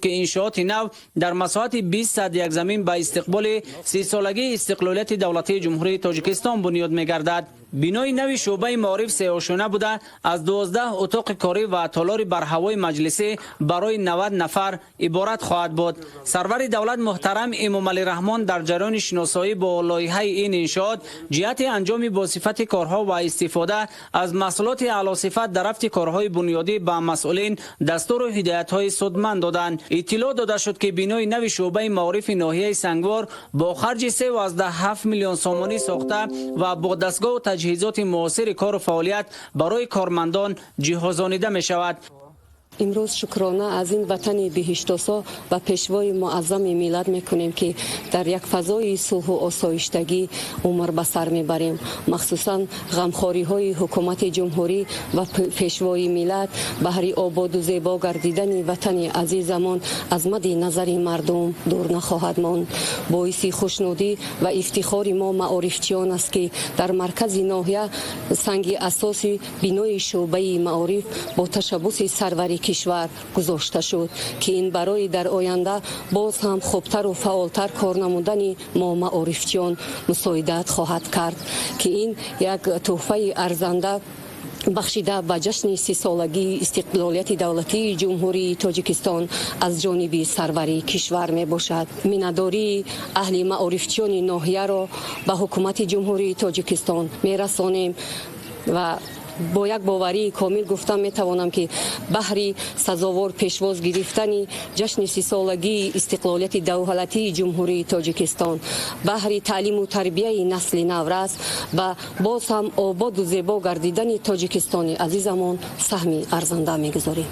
که انشاءات نو در مساحت 20 صد زمین به استقبال 30 سالگی استقلالیت دولتی جمهوری تاجیکستان بنیاد می‌گردد. بینای نوی شعبه معارف سه‌آشانه بوده از 12 اتاق کاری و تالار برهوای مجلسی برای 90 نفر عبارت خواهد بود. سرور دولت محترم امام علی رحمان در جریان شناسایی با لایحه این انشاءات جهت انجام با صفت کارها و استفاده از محصولات اعلی صفت در رفت کارهای بنیادی به مسئولین دستور و هدایت‌های سودمند دادند. اطلاع داده شد که بینای نوی شعبه معارف ناحیه سنگوار با خرج 3.7 میلیون سومانی ساخته و با دستگاه و تجهیزات معاصر کار و فعالیت برای کارمندان جهازانیده می شود. امروز شکرانه از این وطن بهشت‌آسا و پیشوای معظم ملت میکنیم که در یک فضای صلح و آسایشتگی عمر به سر میبریم. مخصوصا غمخواری های حکومت جمهوری و پیشوای ملت بهر آباد و زیبا گردیدن وطن عزیزمان از مد نظر مردم دور نخواهد ماند. باعث خوشنودی و افتخار ما معارفچیان است که در مرکز ناحیه سنگ اساسی بینای شعبه معارف با تشبث سروری کشور گذاشته شد که این برای در آینده باز هم خوبتر و فعالتر کار نمودن ما معارفچیان مساعدت خواهد کرد که این یک تحفه ارزنده بخشیده به جشن 30 سالگی استقلالیت دولتی جمهوری تاجیکستان از جانب سروری کشور می باشد. مینداری اهل معارفچیان ناحیه را به حکومت جمهوری تاجیکستان می رسانیم و با یک باوری کامل گفتم میتوانم که بهر سزاوار پیشواز گرفتن جشن 30 سالگی استقلالیت دولتی جمهوری تاجیکستان، بهر تعلیم و تربیت نسل نورس و باز هم آباد و زیبا گردیدن تاجیکستان عزیزمان سهمی ارزنده میگذاریم.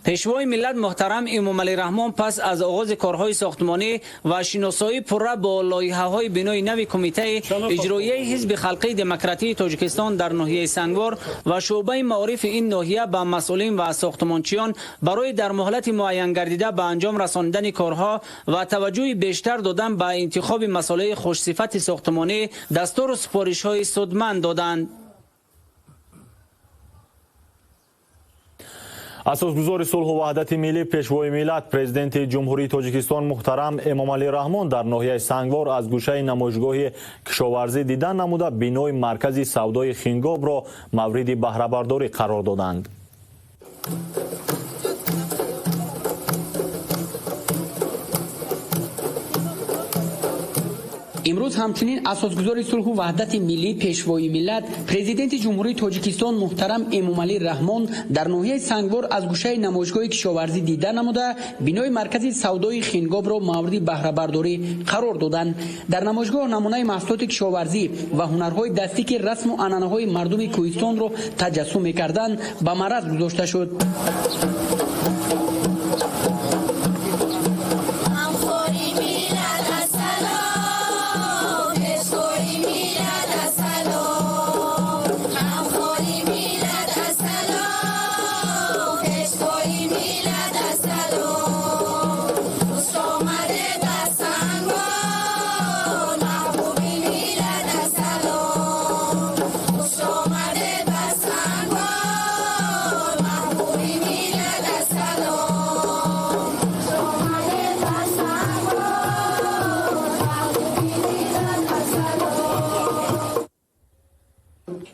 پیشوای ملت محترم امام علی رحمان پس از آغاز کارهای ساختمانی و شناسایی پرره با لایحه‌های بنای نوی کمیته اجرایی حزب خلقی دموکراتی تاجیکستان در ناحیه سنگوار و شعبه معارف این ناحیه به مسئولین و ساختمانچیان برای در مهلت معین گردیده به انجام رساندن کارها و توجه بیشتر دادن به انتخاب مسائل خوش صفت ساختمانی دستور و سپارش‌های سودمند دادند. اساسگزار صلح و وحدت ملی پیشوای ملت پرزیدنت جمهوری تاجیکستان محترم امام علی رحمان در ناحیه سنگوار از گوشه نمایشگاه کشاورزی دیدن نموده بینای مرکز سودای خنگاب را مورد بهره برداری قرار دادند. امروز همچنین اساسگزار صلح و وحدت ملی پیشوای ملت پرزیدنت جمهوری تاجیکستان محترم امام علی رحمان در ناحیه سنگوار از گوشه نمایشگاه کشاورزی دیدن نموده بینای مرکز سودای خنگاب را مورد بهره برداری قرار دادند. در نمایشگاه نمونه محصولات کشاورزی و هنرهای دستی که رسم و عنعنه‌های مردم کوهستان را تجسم می‌کردند به معرض گذاشته شد.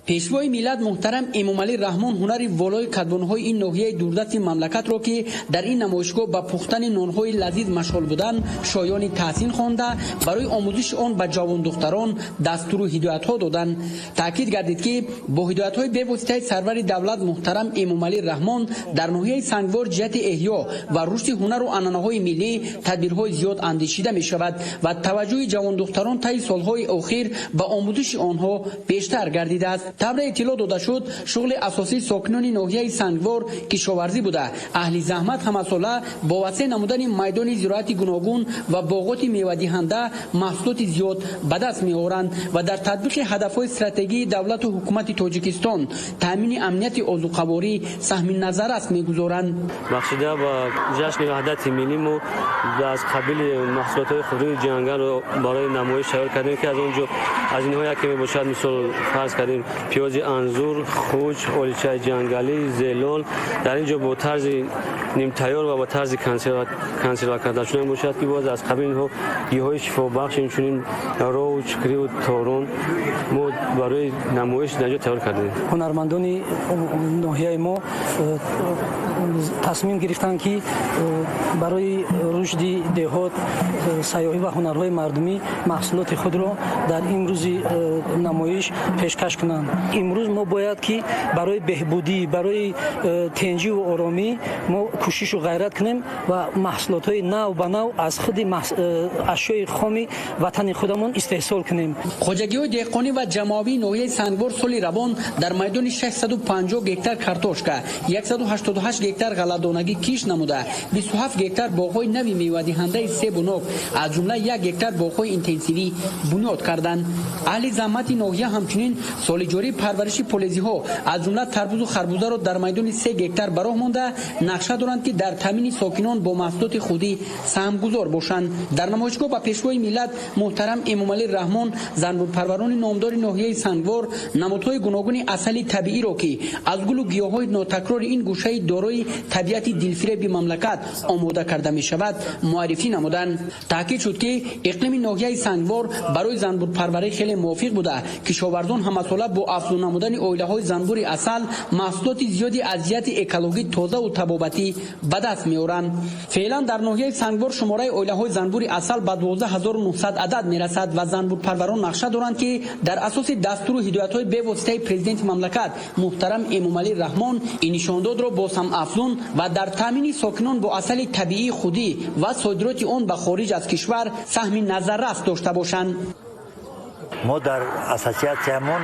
پیشوای ملت محترم امام علی رحمان هنر والای کدبانهای این ناحیه دوردست مملکت را که در این نمایشگاه با پختن نانهای لذیذ مشغول بودند شایان تحسین خوانده برای آموزش آن به جوان دختران دستور و هدایت‌ها دادند. تاکید گردید که با هدایت‌های به واسطه سرور دولت محترم امام علی رحمان در ناحیه سنگوار جهت احیا و رشد هنر و عنعنه‌های ملی تدبیرهای زیاد اندیشیده می شود و توجه جوان دختران طی سالهای اخیر به آموزش آنها بیشتر گردیده است. طبق اطلاع داده شد شغل اساسی ساکنان ناحیه سنگوار کشاورزی بوده. اهل زحمت همساله با وسع نمودن میدان زراعتی گوناگون و باغات میوه دهنده محصولات زیاد به دست میآورند و در تطبیق هدفهای استراتژی دولت و حکومت تاجیکستان تامین امنیت آذوقه‌واری سهم نظر است میگذارند. مقصوده با جشن وحدت ملی ما از قبیل محصولات خودروی جنگل رو برای نمایش تیار کردیم که از اونجا از اینها یکی میباشد مثل فرض کردیم پیاز برای انظور، خوچ، اولیچه جنگلی، زلال در اینجا با طرز نیم تیار و با طرز کنسرو کرده شده باشد که باز از قبل اینها گیاهای شفا بخش اینچنین رو چکری و تورون ما برای نمایش در اینجا تیار کردیم. هنرمندان ناحیه ما تصمیم گرفتند که برای رشد دهات سیاحی و هنرهای مردمی محصولات خود را در امروز نمایش پیشکش کنند. امروز ما باید که برای بهبودی، برای تنظیم و آرامی ما کوشش و غیرت کنیم و محصولات های نو به نو از خود اشیاء خام وطن خودمون استحصال کنیم. خوجگی‌های دهقانی و جماعی ناحیه سنگوار سال روان در میدان 650 گکتار کارتوشکا، 188 گکتار غله‌دانگی کیش نموده، 27 گکتار باغ‌های نوی میوه‌دهنده سیب و نوک، از جمله 1 گکتار باغ‌های اینتنسیوی بنیاد کردند. اهل زحمت ناحیه همچنین سال جاری پرورش فلزی‌ها از جمله تربوز و خربوزه را در میدان 3 گکتار براه مانده نقشه دارند که در تامین ساکنان با محصولات خودی سهمگذار باشند. در نمایشگاه با پیشوای ملت محترم امامعلی رحمان زنبور پروران نامدار ناحیه سنگوار نمادهای گوناگون اصل طبیعی را که از گل و گیاهای ناتکرار این گوشه دارای طبیعت دلفریب مملکت آماده کرده می شود معرفی نمودند. تاکید شد که اقلیم ناحیه سنگوار برای زنبور پروری خیلی موافق بوده. کشاورزان همساله با افزون نمودن اویله‌های زنبور اصل محصولات زیادی از جهت اکولوژی تازه و طبابتی به دست می‌آورند. فعلا در ناحیه سنگوار شماره اویله‌های زنبور اصل به 12900 عدد می‌رسد و زنبور پروران نقشه دارند که در اساس دستور و هدایت‌های به واسطه پرزیدنت مملکت محترم امامعلی رحمان این نشانداد را با سم افزون و در تامین ساکنان با اصل طبیعی خودی و صادرات آن به خارج از کشور سهم نظررس داشته باشند. ما در اساسیاسیمون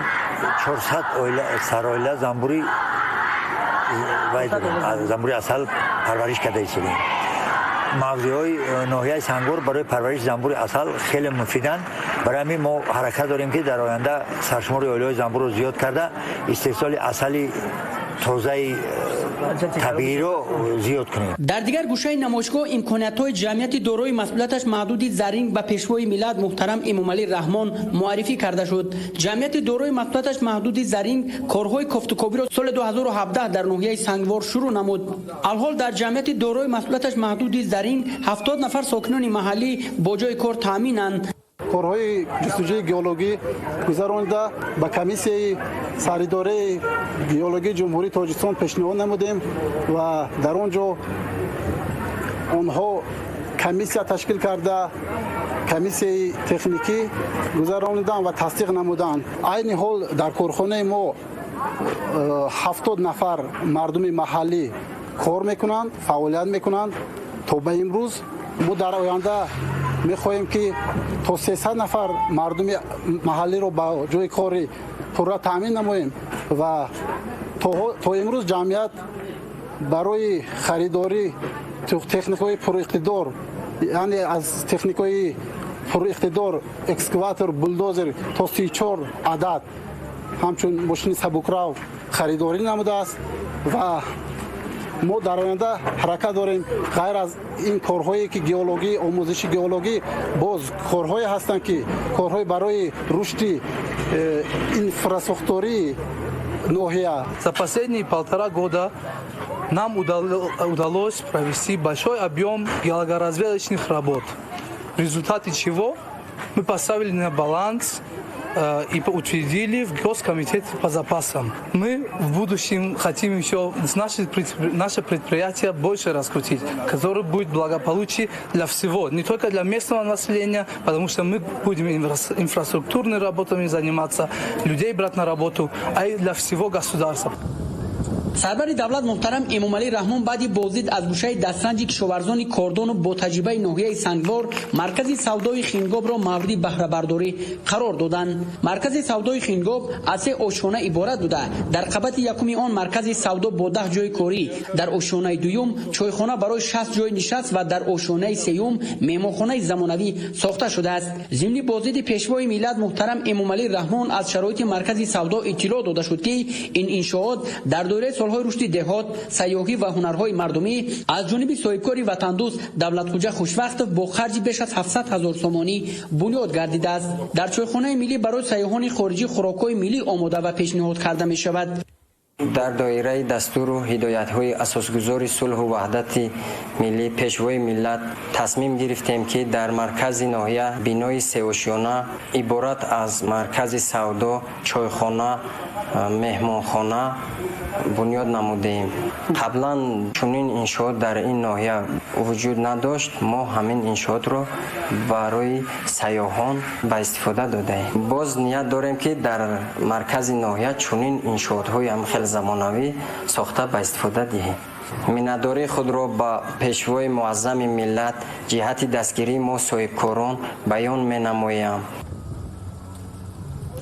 400 سرایله زنبوری زنبوری اصل پرورش کرده ایستیم. مغزی‌های ناحیه سنگوار برای پرورش زنبور اصل خیلی مفیدن. برای همین ما حرکت داریم که در آینده سرشمار اویله‌های زنبور رو زیاد کرده استحصال اصل تازه طبیعی رو زیاد کنیم. در دیگر گوشه نمایشگاه امکانات‌های جمعیت دارای مسئولیتش محدود زرینگ به پیشوای ملت محترم امامعلی رحمان معرفی کرده شد. جمعیت دارای مسئولیتش محدود زرینگ کارهای کفت و کابی را سال 2017 در ناحیه سنگوار شروع نمود. الحال در جمعیت دارای مسئولیتش محدود زرینگ 70 نفر ساکنان محلی با جای کار تامینند. کارهای جستجوی گیولوژی گذرانده به کمیسیه سرداری گیولوژی جمهوری تاجیکستان پیشنهاد نمودیم و در آنجا آنها کمیسیه تشکیل کرده کمیسیه تکنیکی گذراندن و تصدیق نمودند. عین حال در کارخانه ما 70 نفر مردم محلی کار میکنند، فعالیت میکنند. تا به امروز ما در آینده میخواهیم که تا 300 نفر مردم محلی رو با جای کاری پورا تامین نماییم و تا امروز جمعیت برای خریداری تکنیک‌های پراقتدار، یعنی از تکنیک‌های پراقتدار اکسکاواتور، بولدوزر تا 34 عدد همچون ماشین سبکرو خریداری نموده است و ما در آینده حرکت داریم. غیر از این کارهایی که گیولوژی، آموزش گیولوژی، باز کارهایی هستند که کارهای برای رشد инфраструктуры нахия. За последние 1,5 года нам удалось провести большой объем геологоразведочных работ, в результате чего мы поставили на баланс и утвердили в Госкомитете по запасам. Мы в будущем хотим еще наше предприятие больше раскрутить, которое будет благополучие для всего, не только для местного населения, потому что мы будем инфраструктурными работами заниматься, людей брать на работу, а и для всего государства. سرور دولت محترم امامعلی رحمان بعد بازدید از گوشه دسترنج کشاورزان کاردان و با تجربه ناحیه سنگوار مرکز سودای خینگاب را مورد بهره برداری قرار دادند. مرکز سودای خینگاب از 3 آشیانه عبارت بوده. در قبط یکم آن مرکز سودا با 10 جای کاری، در آشیانه دوم چایخانه برای 60 جای نشست و در آشیانه سوم مهمانخانه زمانوی ساخته شده است. ضمن بازدید پیشوای ملت محترم امامعلی رحمان از شرایط مرکز سودا اطلاع داده شد که این انشاءات در دوره سالهای رشد دهات، سیاحی و هنرهای مردمی از جانب صاحبکار وطندوست دولتخوجه خوشوقت با خرج بیش از 700,000 سومانی بنیاد گردیده است. در چایخانه ملی برای سیاحان خارجی خوراک‌های ملی آماده و پیشنهاد کرده می شود. در دایره دستور و هدایت‌های اساسگذار صلح و وحدت ملی پیشوای ملت تصمیم گرفتیم که در مرکز ناحیه بینای سه‌آشیانه عبارت از مرکز سودا، چایخانه، مهمانخانه بنیاد نمودیم. قبلا چنین انشاءات در این ناحیه وجود نداشت. ما همین انشاءات رو برای سیاحان به استفاده دادیم. باز نیت داریم که در مرکز ناحیه چنین انشاءات‌های هم خیلی زمانوی ساخته به استفاده دهیم. منتداری خود را با پیشوای معظم ملت جهت دستگیری ما صاحبکاران بیان می‌نمایم.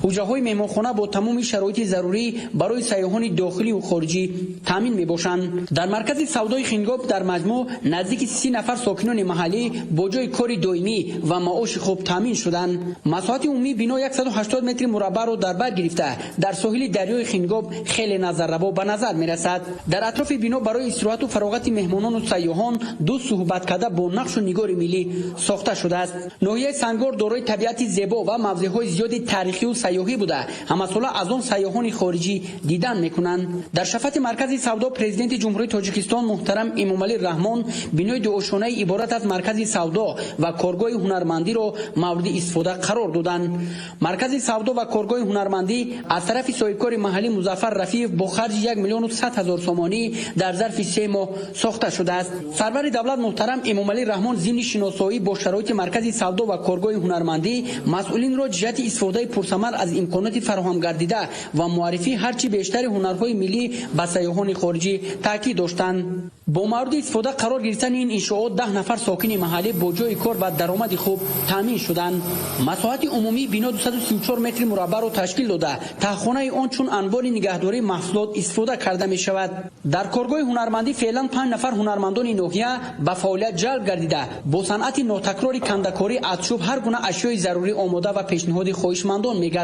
حجره‌های مهمانخانه با تمام شرایط ضروری برای سیاحان داخلی و خارجی تامین می‌باشند. در مرکز سودای خنگاب در مجموع نزدیک 30 نفر ساکنان محلی با جای کار دائمی و معاش خوب تامین شدند. مساحت عمومی بنا 180 متر مربع را در بر گرفته در ساحل دریای خنگاب خیلی نظرروا به نظر می‌رسد. در اطراف بنا برای استراحت و فراغت مهمانان و سیاحان دو صحبت کرده با نقش و نگار ملی ساخته شده است. ناحیه سنگور دارای طبیعت زیبا و موضع‌های زیاد تاریخی و سیاحی بوده. همه ساله از آن سیاحان خارجی دیدن میکنند. در شفت مرکز سودا پرزیدنت جمهوری تاجیکستان محترم امامعلی رحمان بنای دو آشانه عبارت از مرکز سودا و کارگاه هنرمندی را مورد استفاده قرار دادند. مرکز سودا و کارگاه هنرمندی از طرف صاحبکار محلی مظفر رفیع با خرج 1,100,000 سومانی در ظرف 3 ماه ساخته شده است. سرور دولت محترم امامعلی رحمان ضمن شناسایی با شرایط مرکز سودا و کارگاه هنرمندی مسئولین را جهت استفاده پرثمر از امکانات فراهم گردیده و معرفی هرچی بیشتر هنرهای ملی به سیاحان خارجی تاکید داشتند. با مورد استفاده قرار گرفتن این انشاءات 10 نفر ساکن محلی با جای کار و درآمد خوب تامین شدند. مساحت عمومی بنا 234 متر مربع را تشکیل داده تا خانه آن چون انبار نگهداری محصولات استفاده کرده می شود. در کارگاه هنرمندی فعلا 5 نفر هنرمندان ناحیه به فعالیت جلب گردیده با صنعت نوتکراری کنده‌کاری از چوب هر گونه اشیاء ضروری آماده و پیشنهاد خواهشمندان می گردد.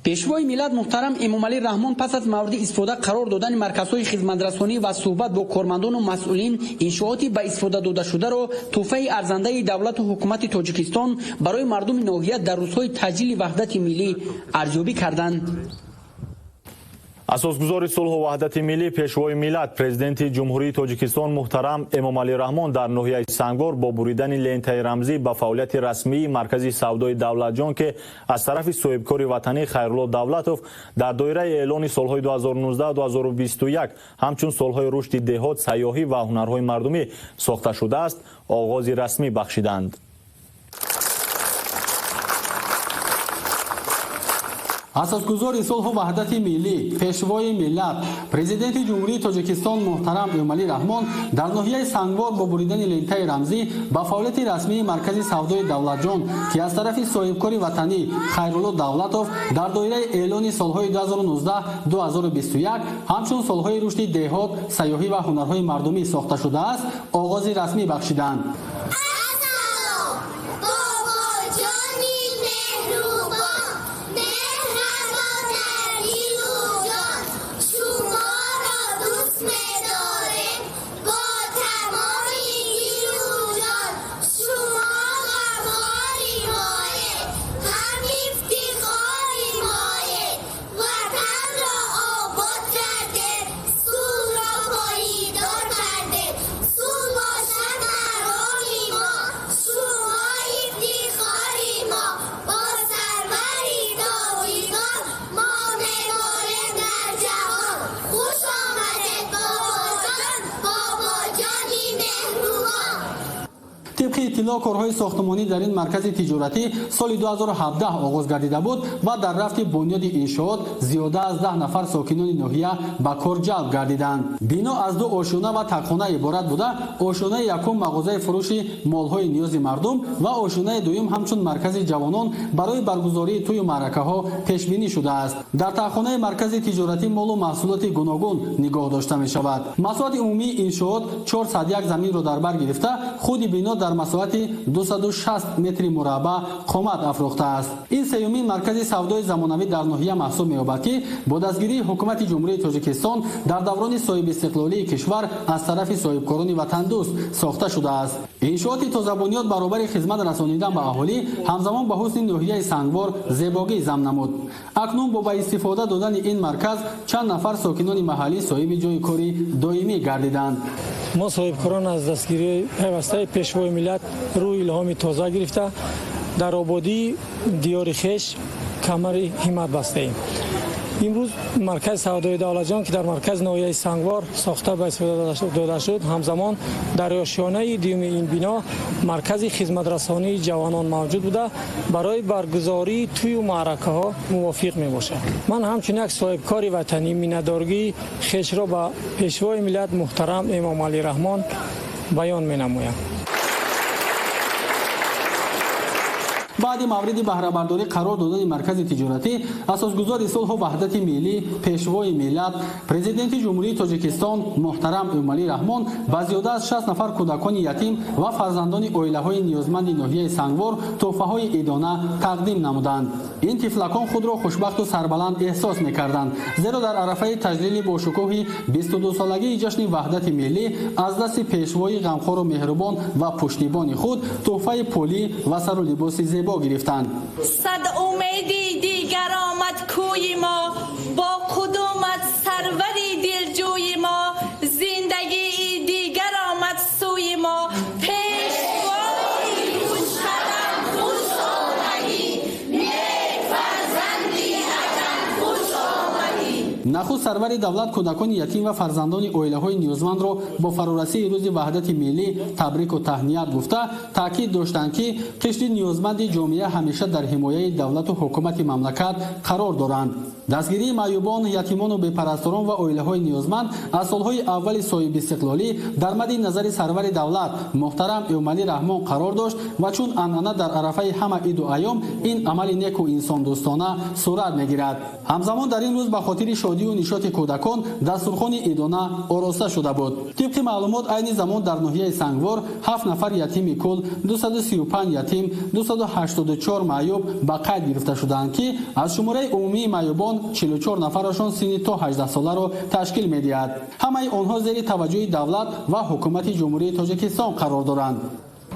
پیشوای ملت محترم امامعلی رحمان پس از مورد استفاده قرار دادن مرکزهای خدمترسانی و صحبت با کارمندان و مسئولین انشاءاتی به استفاده داده شده را تحفه ارزنده دولت و حکومت تاجیکستان برای مردم ناحیه در روزهای تجلیل وحدت ملی ارزیابی کردند. اساسگذار صلح و وحدت ملی پیشوای ملت پرزیدنت جمهوری تاجیکستان محترم امامعلی رحمان در ناحیه سنگور با بریدن لنتای رمزی به فعالیت رسمی مرکز سودای دولتجان که از طرف صاحبکار وطنی خیرالله دولتوف در دایره اعلان سالهای 2019-2021 همچون سالهای رشد دهات، سیاحی و هنرهای مردمی ساخته شده است آغاز رسمی بخشیدند. اساسگذار صلح و وحدت ملی پیشوای ملت پرزیدنت جمهوری تاجیکستان محترم امامعلی رحمان در ناحیه سنگوار با بریدن لنتای رمزی با فعالیت رسمی مرکز سودای دولتجان که از طرف صاحبکار وطنی خیرالله دولتوف در دایره اعلان سالهای 2019-2021 همچون سالهای رشد دهات، سیاحی و هنرهای مردمی ساخته شده است آغاز رسمی بخشیدند. طبق اطلاع کارهای ساختمانی در این مرکز تجارتی سال 2017 آغاز گردیده بود و در رفت بنیاد انشاءات زیاده از 10 نفر ساکنان ناحیه به کار جلب گردیدند. بنا از دو آشانه و تکخانه عبارت بوده. آشانه یکم مغازه فروش مالهای نیاز مردم و آشانه دوم همچون مرکز جوانان برای برگزاری توی معرکه ها پیش بینی شده است. در تکخانه مرکز تجارتی مال و محصولات گوناگون نگاه داشته می شود. مساحت عمومی انشاءات 401 زمین را در بر گرفته خود بنا در مساحت 260 متر مربع قامت افروخته است. این سیومین مرکز سودای زمانوی در ناحیه محسوب می‌یابد که با دستگیری حکومت جمهوری تاجیکستان در دوران صاحب استقلالی کشور از طرف صاحبکاران وطن دوست ساخته شده است. انشاءات تازه بنیاد برابر خدمت رسانیدن به اهالی همزمان به حسن ناحیه سنگوار زیبایی ضم نمود. اکنون با استفاده دادن این مرکز چند نفر ساکنان محلی صاحب جای کاری دائمی گردیدند. ما صاحبکاران از دستگیری پیوسته پیشوای ملت روی الهام تازه گرفته در آبادی دیار خویش کمر همت بسته ایم. امروز مرکز سودای دولتجان که در مرکز ناحیه سنگوار ساخته به استفاده داده شد، همزمان در آشیانه دیوم این بنا مرکز خدمت رسانی جوانان موجود بوده برای برگزاری توی معرکه ها موافق می باشد. من همچنین یک صاحبکار وطنی میانه‌دارگی خویش را به پیشوای ملت محترم امام علی رحمان بیان می نمایم. بعد مورد بهره برداری قرار دادن مرکز تجارتی اساسگزار صلح و وحدت ملی پیشوای ملت پرزیدنت جمهوری تاجیکستان محترم امامعلی رحمان با زیاده از 60 نفر کودکان یتیم و فرزندان عائله‌های نیازمند ناحیه سنگوار تحفه‌های عیدانه تقدیم نمودند. این طفلکان خود را خوشبخت و سربلند احساس می‌کردند، زیرا در عرفه تجلیل باشکوه 22 سالگی جشن وحدت ملی از دست پیشوای غمخوار و مهربان و پشتیبان خود تحفه پولی و سر و لباس زیبا گرفتند. صد امیدی دیگر آمد کوی ما، با قدومت سروری دلجوی ما، زندگی دیگر آمد سوی ما، پیشوای خوشقدم خوش آمدی، نیک فرزندی وطن خوش آمدی. نخست سرور دولت کودکان یتیم و فرزندان عائله‌های نیازمند را با فرارسی روز وحدت ملی تبریک و تهنیت گفته تاکید داشتند که قشر نیازمند جامعه همیشه در حمایت دولت و حکومت مملکت قرار دارند. دستگیری معیوبان، یتیمان و بی‌پرستاران و عائله‌های نیازمند از سال‌های اول صاحب استقلالی در مد نظر سرور دولت محترم امامعلی رحمان قرار داشت و چون عنعنه در عرفه همه عید و ایام این عمل نیک و انسان دوستانه صورت می‌گیرد. همزمان در این روز به خاطر شادی و نشاط کودکان دسترخوان عیدانه آراسته شده بود. طبق معلومات عین زمان در ناحیه سنگوار 7 نفر یتیم کل 235 یتیم 284 معیوب به قید گرفته شدند که از شماره عمومی معیوبان 44 نفرشان سن تا 18 ساله را تشکیل می‌دهد. همه آنها زیر توجه دولت و حکومت جمهوری تاجیکستان قرار دارند.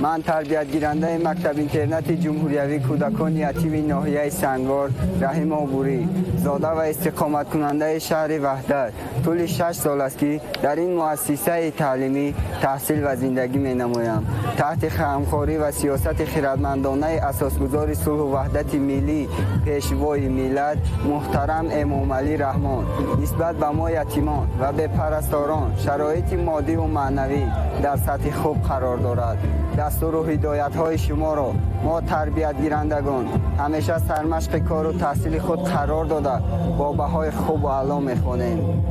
من تربیت گیرنده مکتب اینترنت جمهوری کودکان یتیم ناحیه سنگوار رحیم عبوری زاده و استقامت کننده شهر وحدت طول 6 سال است که در این مؤسسه تعلیمی تحصیل و زندگی می نمایم. تحت همکاری و سیاست خردمندانه اساسگزار صلح و وحدت ملی پیشوای ملت محترم امامعلی رحمان نسبت به ما یتیمان و به پرستاران شرایط مادی و معنوی در سطح خوب قرار دارد. دستور و هدایت های شما را ما تربیت گیرندگان همیشه سرمشق کار و تحصیل خود قرار داده با بهای خوب و اعلا می‌خوانیم.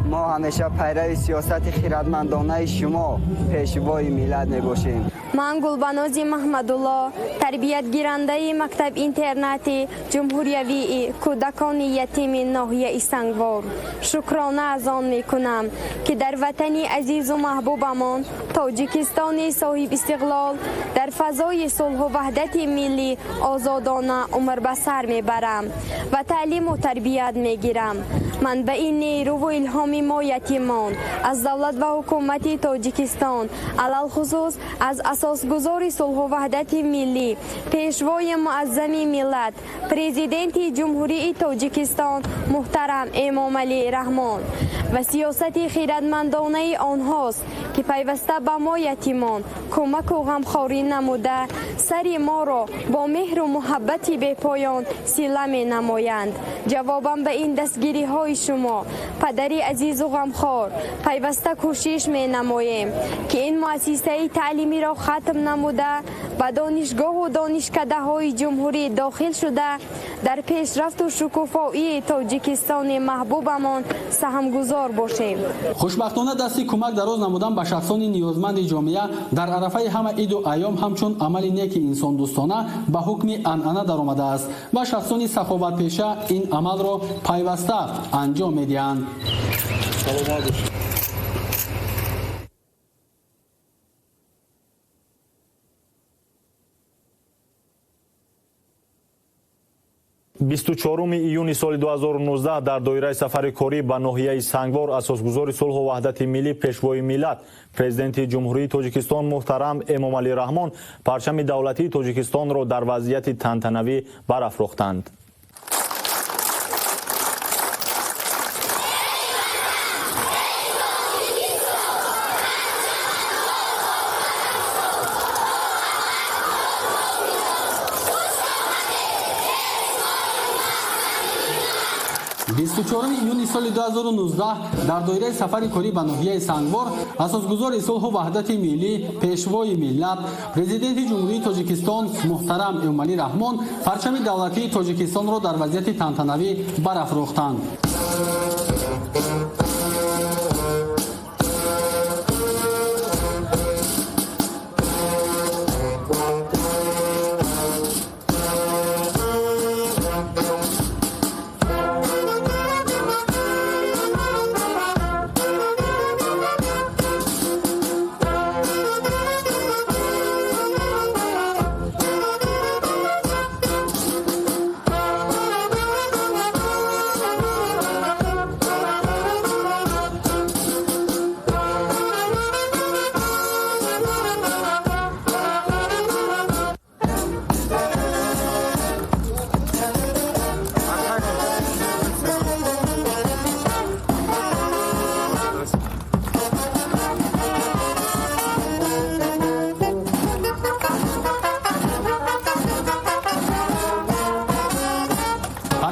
ما همیشه پیرو سیاست خردمندانه شما پیشوای ملت میباشیم. من گلبناز محمدالله تربیت گیرنده مکتب اینترنتی جمهوری کودکان یتیم ناحیه سنگوار شکرانه از آن میکنم که در وطن عزیز و محبوبمان تاجیکستان صاحب استقلال در فضای صلح و وحدت ملی آزادانه عمر به سر میبرم و تعلیم و تربیت میگیرم. من به این نیرو و الهام ما یتیمان از دولت و حکومت تاجیکستان علل خصوص از اساسگزار صلح و وحدت ملی پیشوای معظم ملت پرزیدنت جمهوری تاجیکستان محترم امامعلی رحمان و سیاست خردمندانه آنهاست که پیوسته به ما یتیمان کمک و غمخواری نموده سر ما را با مهر و محبت به پایان صله می نمایند. جوابا به این دستگیری های شما پدری عزیز و غمخوار پیوسته کوشش می نماییم که این مؤسسه تعلیمی را ختم نموده و دانشگاه و دانشکده های جمهوری داخل شده در پیشرفت و شکوفایی تاجیکستان محبوبمان سهمگزار باشیم. خوشبختانه دستی کمک دراز نمودن به شخصان نیازمند جامعه در عرفه همه عید و ایام همچون عمل نیک انسان دوستانه به حکم عنعنه در آمده است و شخصان سخاوت پیشه این عمل را پیوسته انجام میدهند. 24 июни соли 2019 дар доираи сафари корӣ ба ноҳияи Сангвор асосгузори сулҳу ваҳдати миллӣ пешвои миллат президенти ҷумҳурии Тоҷикистон муҳтарам Эмомалӣ Раҳмон парчами давлатии Тоҷикистонро дар вазъияти тантанавӣ барафрохтанд. июни соли 2019 дар доираи сафари корӣ ба ноҳияи Сангвор асосгузори сулҳу ваҳдати миллӣ пешвои миллат президенти ҷумҳурии Тоҷикистон муҳтарам Эмомалӣ Раҳмон парчами давлатии Тоҷикистонро дар вазъияти тантанавӣ барафрохтанд.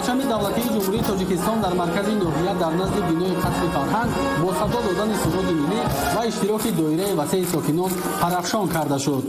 парчами давлатии ҷумҳурии Тоҷикистон дар маркази ноҳия дар назди бинои қасри фарҳанг бо садо додани суруди миллӣ ва иштироки доираи васеи сокинон парафшон карда шуд.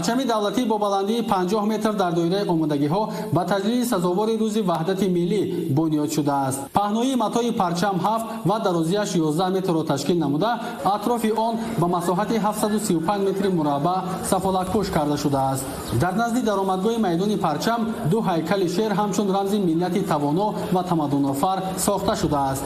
парчами давлатӣ бо баландии 50 метр дар доираи омодагиҳо ба таҷлили сазовори рӯзи ваҳдати миллӣ бунёд шудааст. паҳноии матои парчам 7 ва дарозияш 11 метрро ташкил намуда, атрофи он ба масоҳати 735 метри мураббаъ сафолакпӯш карда шудааст. дар назди даромадгоҳи майдони парчам ду ҳайкали шер ҳамчун рамзи миллати тавоно ва тамаддунофар сохта шудааст.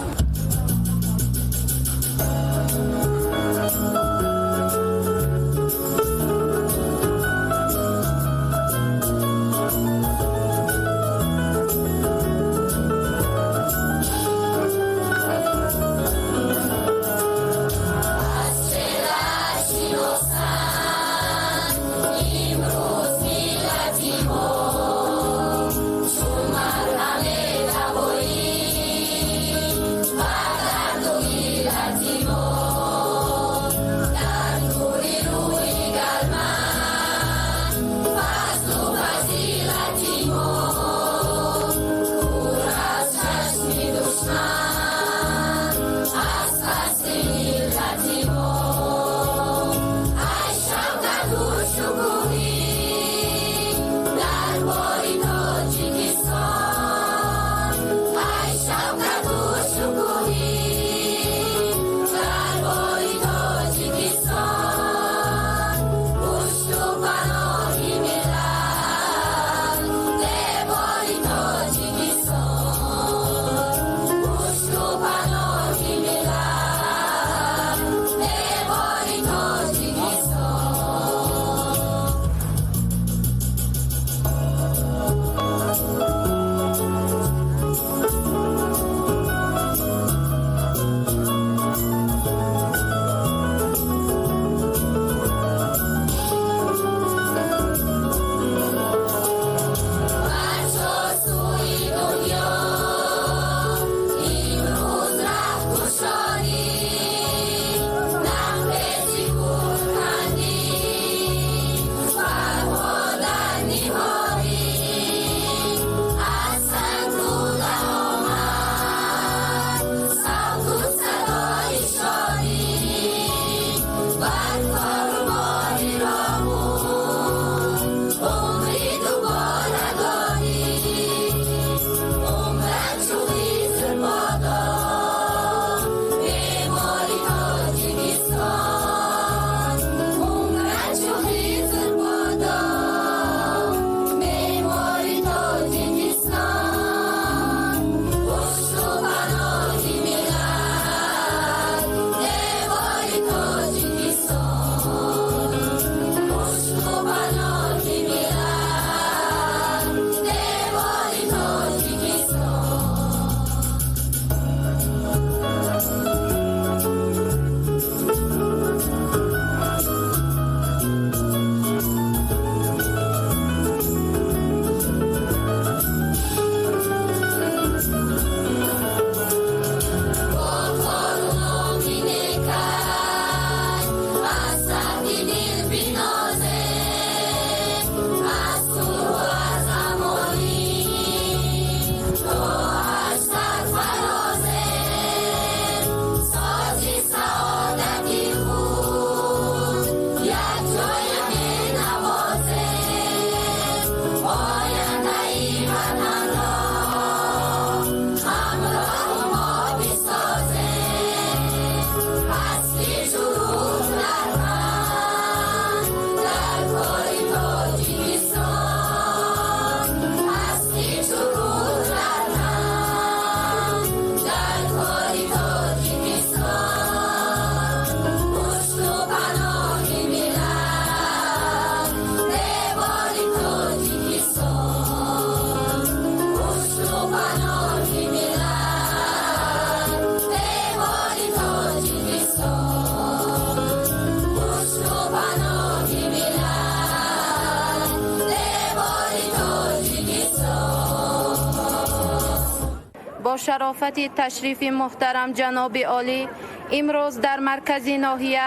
Bye. شرافت تشریف محترم جناب عالی امروز در مرکز ناحیه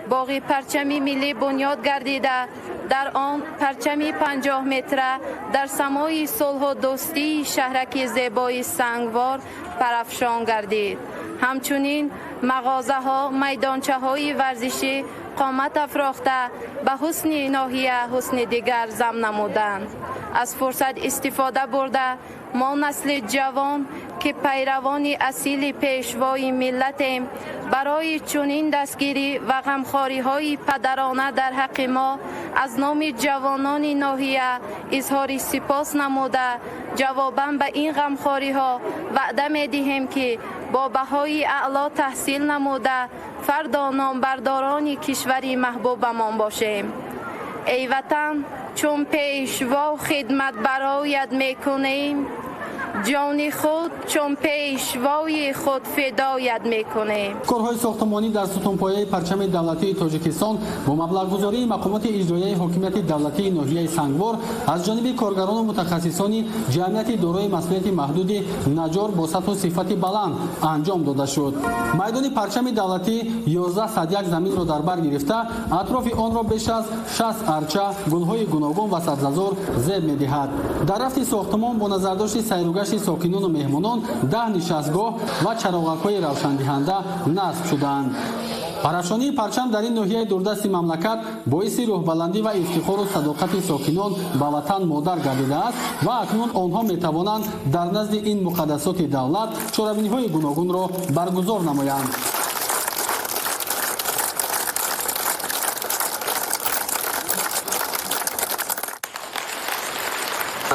باغ پرچم ملی بنیاد گردیده در آن پرچم 50 متره در سمای صلح و دوستی شهرک زیبای سنگوار پرافشان گردید. همچنین مغازه ها، میدانچه های ورزشی قامت افراخته به حسن ناحیه حسن دیگر زم نمودند. از فرصت استفاده برده ما نسل جوان که پیروان اصیل پیشوای ملتیم برای چنین دستگیری و غمخواری های پدرانه در حق ما از نام جوانان ناحیه اظهار سپاس نموده جواباً به این غمخواری ها وعده می دهیم که با بهای اعلا تحصیل نموده فردا نامبرداران کشوری محبوبمان باشیم. ای وطن چون پیشوا خدمت برایت میکنیم جان خود چون پیشوای خود فدایت میکنیم. کارهای ساختمانی در ستونپایه پرچم دولتی تاجیکستان با مبلغ‌گذاری مقامات اجرایی حکومت دولتی ناحیه سنگوار از جانب کارگران و متخصصان جمعیت دارای مسئولیت محدود نجار با سطح و صفت بلند انجام داده شد. میدان پرچم دولتی 11 صدیق زمین را در بر گرفته اطراف آن را بیش از 60 ارچه گل‌های گوناگون و سبززار زیب می‌دهد. در رفت ساختمان با نظرداشت سیروگشت ساکنان و مهمانان 10 نشستگاه و چراغک‌های روشندهنده نصب شدند. پرافشانی پرچم در این ناحیه دوردست مملکت باعث روح‌بلندی و افتخار و صداقت ساکنان به وطن مادر گردیده است و اکنون آنها می‌توانند در نزد این مقدسات دولت چاره‌بینی‌های گوناگون را برگزار نمایند.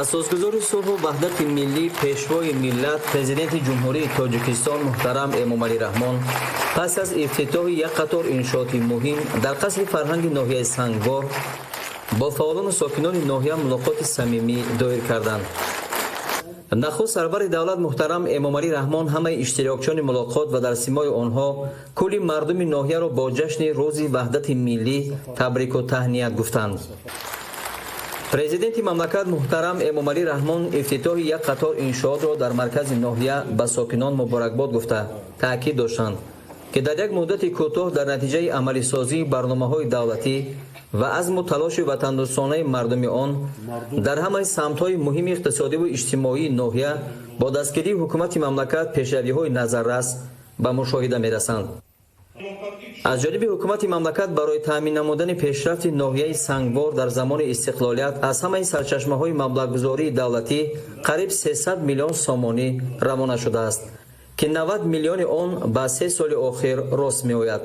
اساسگزار صلح و وحدت ملی پیشوای ملت پرزیدنت جمهوری تاجیکستان محترم امامعلی رحمان پس از افتتاح یک قطار انشاءات مهم در قصر فرهنگ ناحیه سنگوار با فعالان و ساکنان ناحیه ملاقات صمیمی دایر کردند. نخست سرور دولت محترم امامعلی رحمان همه اشتراکچیان ملاقات و در سیمای آنها کل مردم ناحیه را با جشن روز وحدت ملی تبریک و تهنیت گفتند. پرزیدنت مملکت محترم امامعلی رحمان افتتاح یک قطار انشاءات را در مرکز ناحیه به ساکنان مبارکباد گفته تاکید داشتند که در یک مدت کوتاه در نتیجه عملی سازی برنامه‌های دولتی و عزم و تلاش وطن‌دوستانه مردم آن در همه سمت‌های مهم اقتصادی و اجتماعی ناحیه با دستگیری حکومت مملکت پیشروی‌های نظررس به مشاهده می‌رسند. از جانب حکومت مملکت برای تامین نمودن پیشرفت ناحیه سنگوار در زمان استقلالیت از همه سرچشمه‌های مبلغ‌گذاری دولتی قریب 300 میلیون سامانی روانه شده است که 90 میلیون آن به 3 سال اخیر راست می‌آید.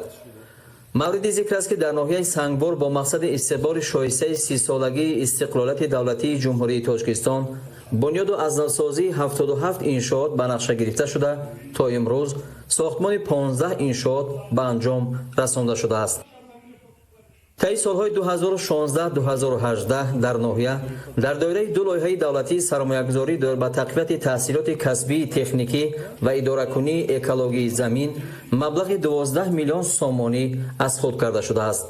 مورد ذکر است که در ناحیه سنگوار با مقصد استقبال شایسته 30 سالگی استقلالیت دولتی جمهوری تاجیکستان بنیاد و از نوسازی 77 انشاءات به نقشه گرفته شده تا امروز ساختمان 15 انشاءات به انجام رسانده شده است. طی سالهای 2016-2018 در ناحیه در دایره دو لایحه دولتی سرمایه‌گذاری دایر به تقویت تحصیلات کسبی تکنیکی و اداره‌کنی اکولوژی زمین مبلغ 12 میلیون سامانی از خود کرده شده است.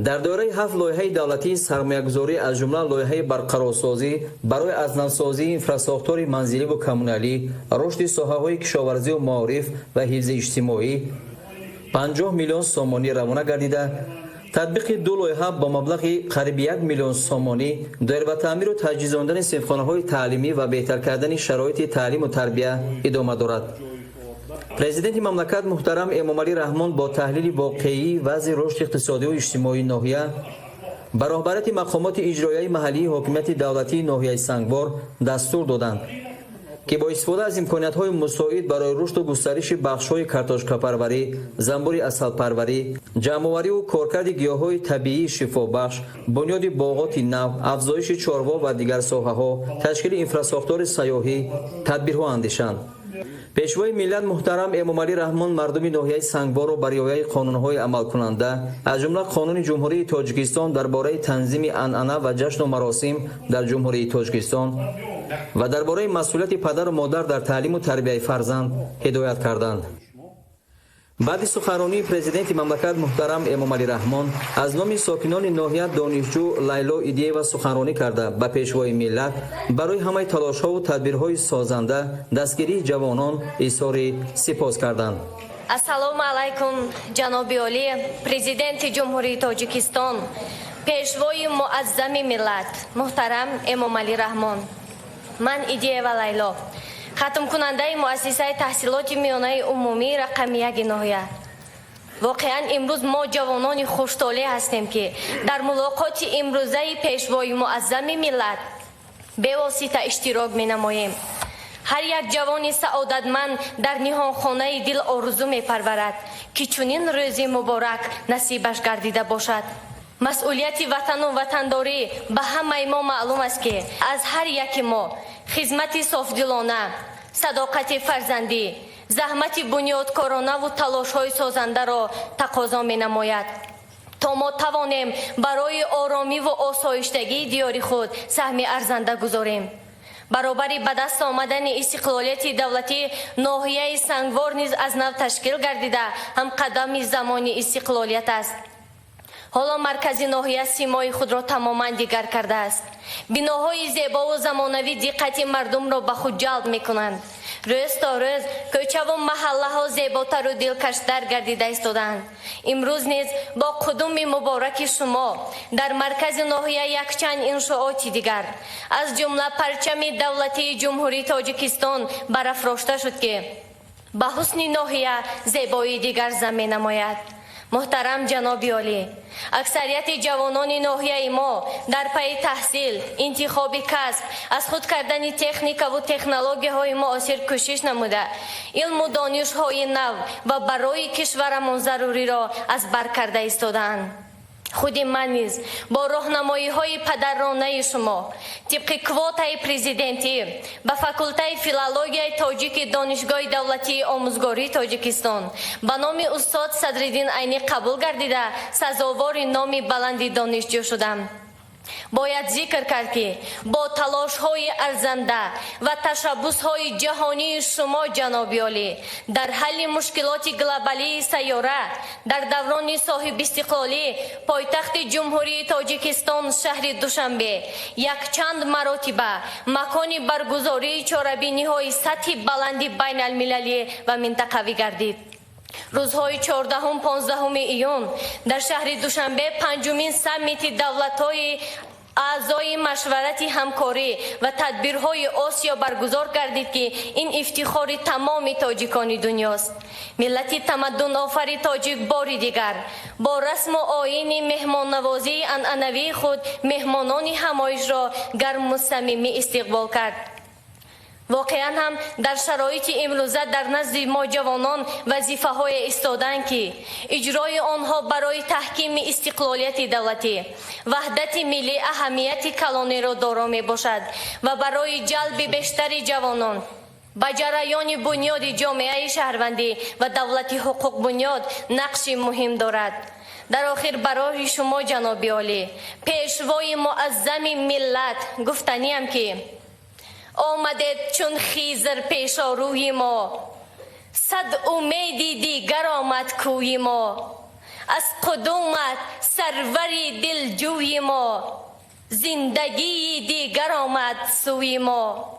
در دایره 7 لایحه دولتی سرمایه‌گذاری از جمله لایحه برقرارسازی برای ازنوسازی اینفراساختور منزلی و کمونالی، رشد ساحه‌های کشاورزی و معارف و حفظ اجتماعی 50 میلیون سامانی روانه گردیده، تطبیق دو لایحه با مبلغ قریب 1 میلیون سامانی دایر به تعمیر و تجهیزاندن صنفخانه‌های تعلیمی و بهتر کردن شرایط تعلیم و تربیت ادامه دارد. پرزیدنت مملکت محترم امامعلی رحمان با تحلیل واقعی وضع رشد اقتصادی و اجتماعی ناحیه به رهبریت مقامات اجرایی محلی حکومت دولتی ناحیه سنگوار دستور دادند که با استفاده از امکانیت‌های مساعد برای رشد و گسترش بخش‌های کارتوشکاپروری، زنبور عسلپروری، جمع‌آوری و کارکرد گیاه‌های طبیعی شفابخش، بنیاد باغات نو، افزایش چاروا و دیگر ساحه‌ها، تشکیل اینفراساختور سیاحی، تدبیرها اندیشند. پیشوای ملت محترم امامعلی رحمان مردم ناحیه سنگوار را بر رعایت قانون‌های عمل کننده از جمله قانون جمهوری تاجیکستان درباره تنظیم عنعنه و جشن و مراسم در جمهوری تاجیکستان و درباره مسئولیت پدر و مادر در تعلیم و تربیت فرزند هدایت کردند. بعد سخنرانی پرزیدنت مملکت محترم امامعلی رحمان از نام ساکنان ناحیه دانشجو لیلا ایدیه و سخنرانی کرده به پیشوای ملت برای همه تلاش‌ها و تدبیرهای سازنده دستگیری جوانان اظهار سپاس کردند. السلام علیکم جناب عالی پرزیدنت جمهوری تاجیکستان، پیشوای معظم ملت محترم امامعلی رحمان، من ایدیه و لیلا ختم کننده مؤسسه تحصیلات میانه عمومی رقم 1 ناحیه. واقعا امروز ما جوانان خوشحالی هستیم که در ملاقات امروزه پیشوای معظم ملت به واسطه اشتراک می نماییم. هر یک جوان سعادتمند در نهانخانه دل آرزو می پرورد که چنین روز مبارک نصیبش گردیده باشد. مسئولیت وطن و وطنداری به همه ما معلوم است که از هر یک ما خدمت صافدلانه، صداقت فرزندی، زحمت بنیادکارانه و تلاش‌های سازنده را تقاضا می‌نماید تا ما توانیم برای آرامی و آسایشتگی دیار خود سهم ارزنده گذاریم. برابر به دست آمدن استقلالیت دولتی ناحیه سنگوار نیز از نو تشکیل گردیده هم قدم زمان استقلالیت است. حالا مرکزی ناحیه سیمای خود را تماما دیگر کرده است. بناهای زیبا و زمانوی دقت مردم را به خود جلب می کنند. روز تا روز کوچه و محله ها زیباتر و دلکشتر گردیده ایستادند. امروز نیز با قدوم مبارک شما در مرکز ناحیه یک چند انشاءات دیگر از جمله پرچم دولتی جمهوری تاجیکستان برافراشته شد که به حسن ناحیه زیبایی دیگر زمین نماید. محترم جناب عالی، اکثریت جوانان ناحیه ما در پی تحصیل، انتخاب کسب، از خود کردن تکنیک و تکنولوژی های معاصر کوشش نموده علم و دانش های نو و برای کشورمان ضروری را از بر کرده ایستادند. خود من نیز با راهنمایی های پدرانه شما طبق کوتای پرزیدنتی به فاکولته فیلولوژی تاجیک دانشگاه دولتی آموزگاری تاجیکستان به نام استاد صدرالدین عینی قبول گردیده سزاوار نام بلند دانشجو شدم. باید ذکر کرد که با تلاش های ارزنده و تشبث های جهانی شما جناب عالی در حل مشکلات گلوبالی سیاره در دوران صاحب استقلالی پایتخت جمهوری تاجیکستان شهر دوشنبه یک چند مراتبه مکان برگزاری چاره‌بینی های سطح بلند بین المللی و منطقوی گردید. روزهای 14 و 15 ایون در شهر دوشنبه پنجمین سمیت دولت‌های اعضای مشورت همکاری و تدبیرهای آسیا برگزار گردید که این افتخار تمام تاجیکان دنیاست. ملت تمدن آفر تاجیک بار دیگر با رسم و آیین مهمان نوازی عنعنوی خود مهمانان همایش را گرم و صمیمی استقبال کرد. واقعا هم در شرایط امروزه در نزد ما جوانان وظیفه های ایستادند که اجرای آنها برای تحکیم استقلالیت دولتی، وحدت ملی اهمیت کلانی را دارا می باشد و برای جلب بیشتر جوانان به جریان بنیاد جامعه شهروندی و دولتی حقوق بنیاد نقش مهم دارد. در آخر برای شما جناب عالی پیشوای معظم ملت گفتنیم که آمده چون خیزر پیش روی ما، صد امیدی دیگر آمد کوی ما، از قدومت سروری دلجوی ما، زندگی دیگر آمد سوی ما.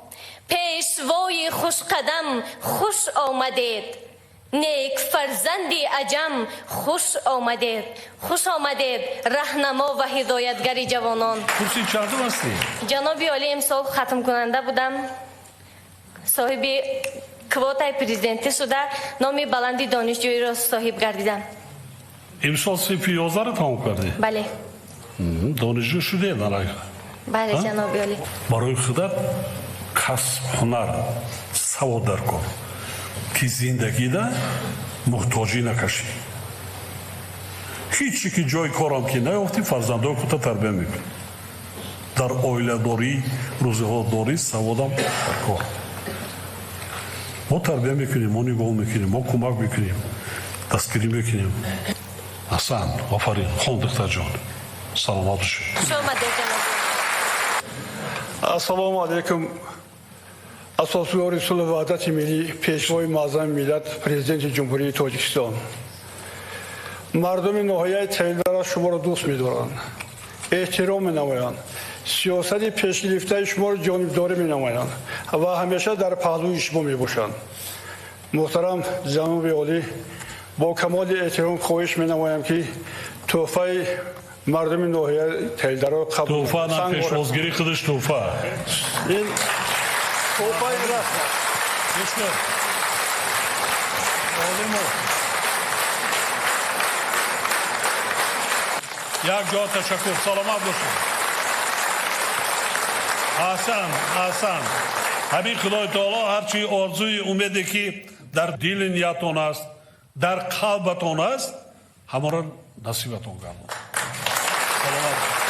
پیشوای خوش قدم خوش آمدید، نیک فرزندی عجم خوش آمدید. خوش آمدید رهنما و هدایتگر جوانان. کرسی چندم هستی؟ جناب عالی امسال ختم کننده بودم، صاحب کوتای پرزیدنتی شده نام بلند دانشجویی را صاحب گردیدم. امسال 11 را تمام کردی؟ بله. دانشجو شده در بله جناب عالی. برای خودت کسب هنر سواد در کن که زندگی ده محتاجی نکشی. هیچی که جای کارم که نیافتی فرزندان خودت تربیت میکنی. در عائله داری، روزها داری، سوادم در کار. ما تربیت میکنیم، ما نگاه میکنیم، ما کمک میکنیم، دستگیری میکنیم. حسن، آفرین، خان دختر جان، سلامت شد. شما السلام علیکم اساسیار صلح و وحدت ملی پیشوای معظم ملت پرزیدنت جمهوری تاجیکستان مردم ناحیه تهیلدر شما را دوست می‌دارند احترام می‌نمایند سیاست پیشگرفته شما را جانبداری می‌نمایند و همیشه در پهلوی شما می‌باشند محترم جناب عالی با کمال احترام خواهش می‌نمایم که تحفه مردم ناحیه تهیلدر را قبول کنند توفه نه پیشوازگیری خودش توفه یک جا تشکر سلامت باشید احسن همین خدای تعالی هرچی آرزوی امیدی که در دل نیتون است در قلبتون است همه را نصیبتون گرداند سلامت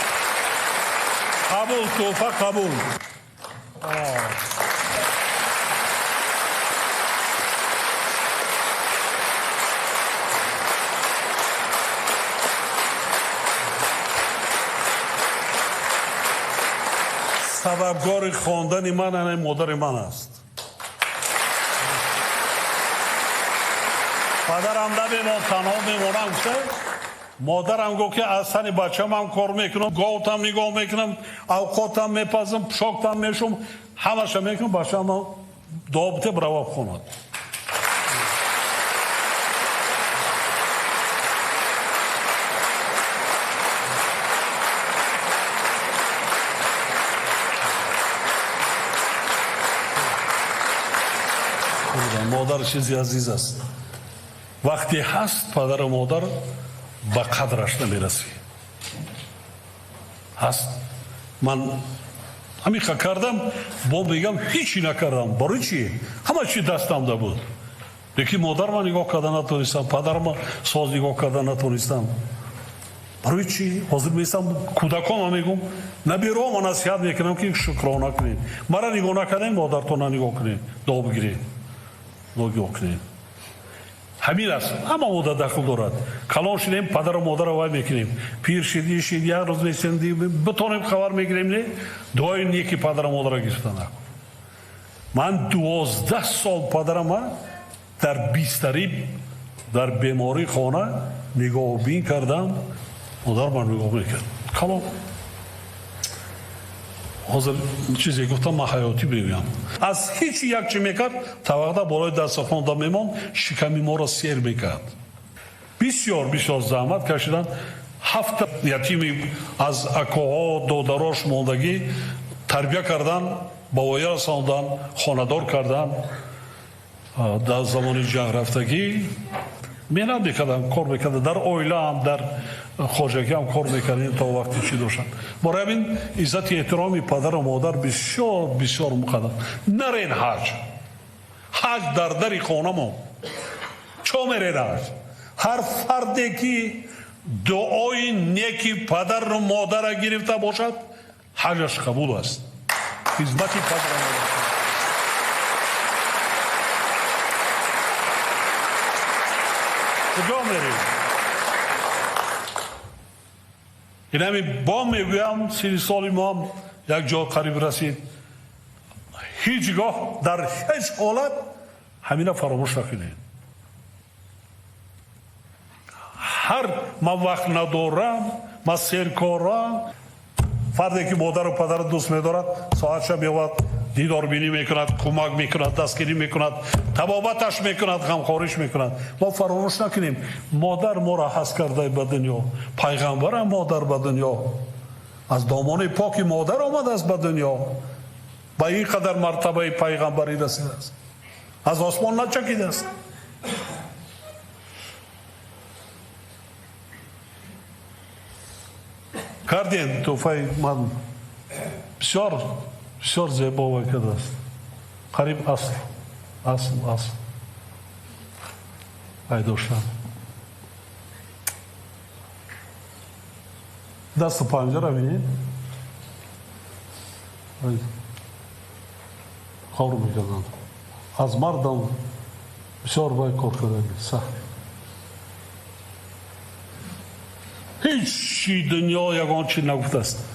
قبول توفه قبول سببگار خواندن من مادر من است پدرم نمیمان تنها میمونم مادرم گفت که از سن بچم هم کار میکنم گاوتم نگاه میکنم اوقاتم میپزم پشاکتم میشم همش میکنم بچم هم دابطه برواب خوند مادر چیزی عزیز است وقتی هست پدر و مادر به قدرش نمیرسی هست من همین کردم با میگم هیچی نکردم برای چی همه چی دستم ده بود لیکن مادر من نگاه کردن نتونستم پدر من ساز نگاه کردن نتونستم برای چی حاضر میستم کودکان میگم نبیرو من نصیحت میکنم که شکرانه کنین مرا نگاه نکنین مادرتون نگاه کنین دعا بگیرین نگاه کنین همین است اما مادر دخل دارد کلان شدیم پدر و مادر رو وای میکنیم پیر شدی یک روز نیستیم بتونیم خبر میگیریم نه دعای نیکی پدر و مادر رو گرفتن نکن من 12 سال پدرم در بیستری در بیماری خانه نگاه بین کردم مادر من نگاه میکرد کلان حاضر چیزی گفتم من حیاتی بگویم از هیچ یک چی میکرد طبقه بالای دستخوان دا میمون شکمی ما را سیر میکرد بسیار زحمت کشیدن 7 یتیم از اکاها دادراش موندگی تربیه کردن با وایه رساندن خاندار کردن در زمان جنگ رفتگی مینا میکردن کار میکردن در اویله هم در خواجگی هم کار میکردن تا وقتی چی داشتن برای این عزت احترامی پدر و مادر بسیار مقدم نرین حج در دری خانمون چو میرین حج هر فردی که دعای نیکی پدر و مادر گرفته باشد حجش قبول است خدمتی پدر و مادر کجا میریم این همین با میگویم 30 سالی ما هم یک جا قریب رسید هیچگاه در هیچ حالت همین فراموش نکنید هر من وقت ندارم من سرکارم فردی که مادر و پدر دوست میدارد ساعت شب بیاید دیدار بینی میکند کمک میکند دستگیری میکند طبابتش میکند غمخوریش میکند ما فراموش نکنیم مادر ما را هست کرده به دنیا پیغمبر مادر به دنیا از دامان پاک مادر آمد است به دنیا به این قدر مرتبه پیغمبری رسیده است از آسمان نچکیده است کردین توفه من بسیار زیبا و کرده است قریب اصل ای داشتن دست پنجه را بینید کار میکردن از مردم بسیار باید کار کردن سخت هیچی دنیا یگان چی نگفته است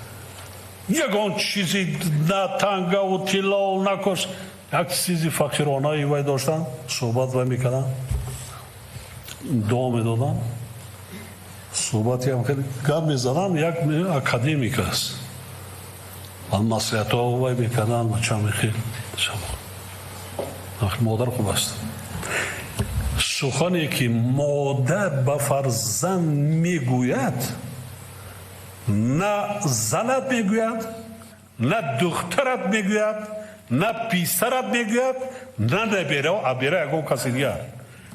یگان چیزی نه تنگه و طلا و نکش یک چیزی فقیرانه وای داشتن صحبت وای میکردن دعا میدادن صحبتی هم خیلی گپ میزدن یک اکادمیک است مسئولیت‌ها وای میکردن و چه میخیل مادر خوب است سخنی که مادر به فرزند میگوید نه زنت میگوید نه دخترت میگوید نه پیسرت میگوید نه نبیره و عبیره اگه کسی دیگر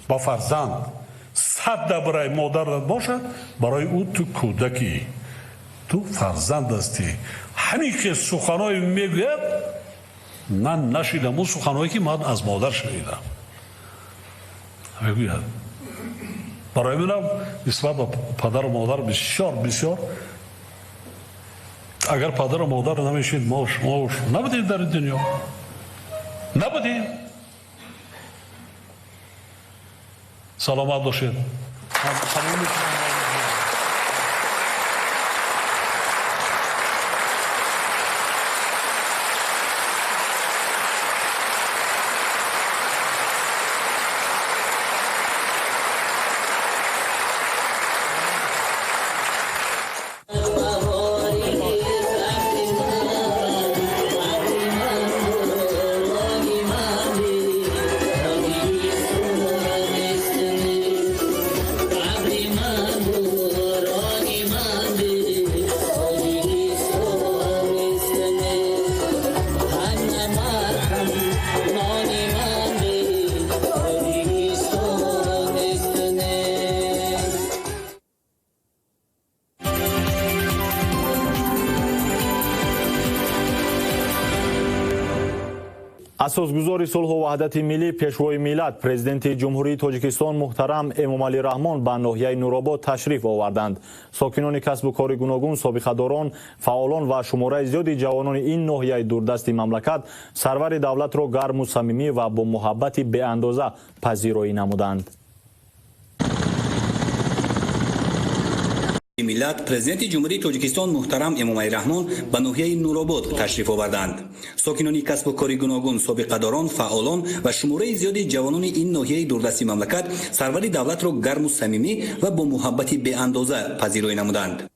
با فرزند 100 برای مادرت باشد برای او تو کودکی تو فرزند هستی همین که سخنهای میگوید من نشیدم اون سخنهایی که من از مادر شنیدم میگوید برای منم نسبت به پدر و مادر بسیار اگر پدر و مادر نمیشید ما نبودیم در دنیا نبودیم سلامت باشید اساسگزار صلح و وحدت ملی پیشوای ملت پرزیدنت جمهوری تاجیکستان محترم امامعلی رحمان به ناحیه نورآباد تشریف آوردند. ساکنان کسب و کار گوناگون، سابقه‌داران، فعالان و شماره زیادی جوانان این ناحیه دوردست مملکت سرور دولت را گرم و صمیمی و با محبت بی اندازه پذیرایی نمودند. ملت پرزیدنت جمهوری تاجیکستان محترم امامعلی رحمان به ناحیه نورآباد تشریف آوردند. ساکنان کسب و کار گوناگون، سابقه‌داران، فعالان و شماره زیادی جوانان این ناحیه دوردست مملکت سرور دولت را گرم و صمیمی و با محبت بی اندازه پذیرایی نمودند.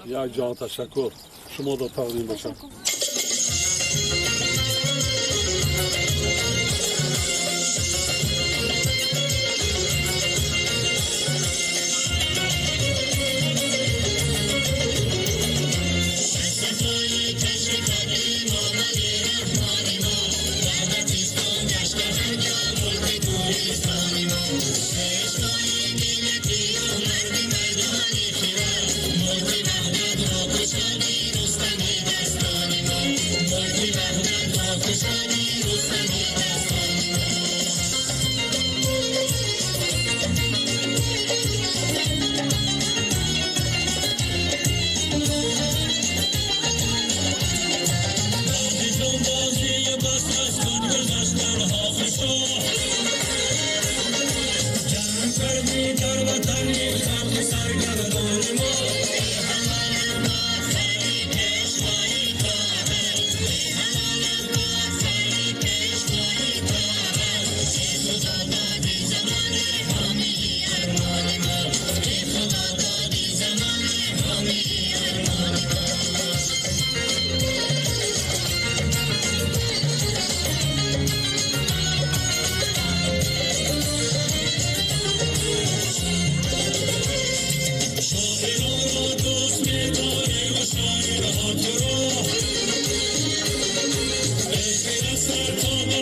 یک جان تشکر شما دا تقدیم باشم.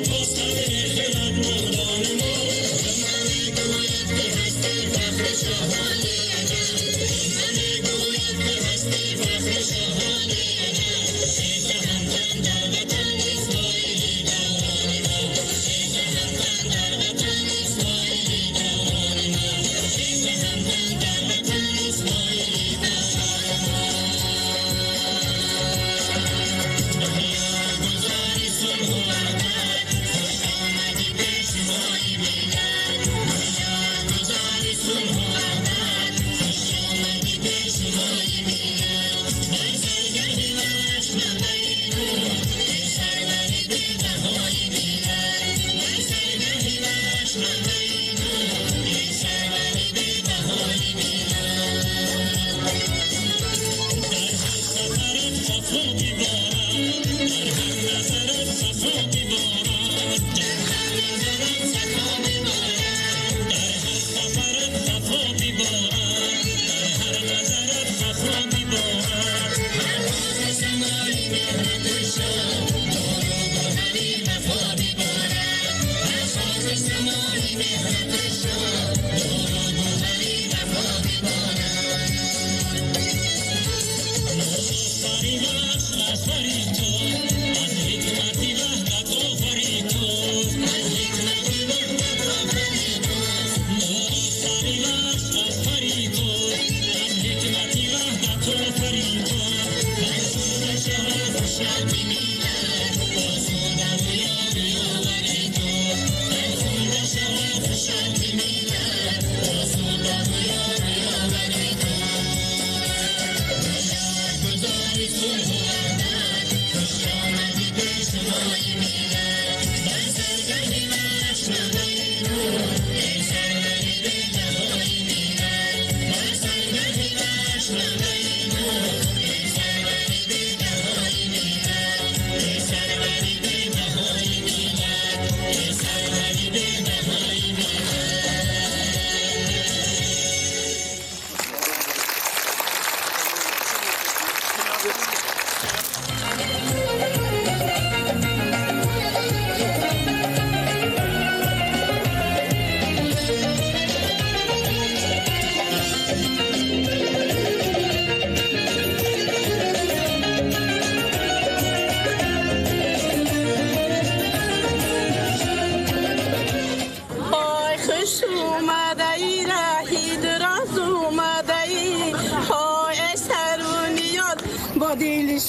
Posta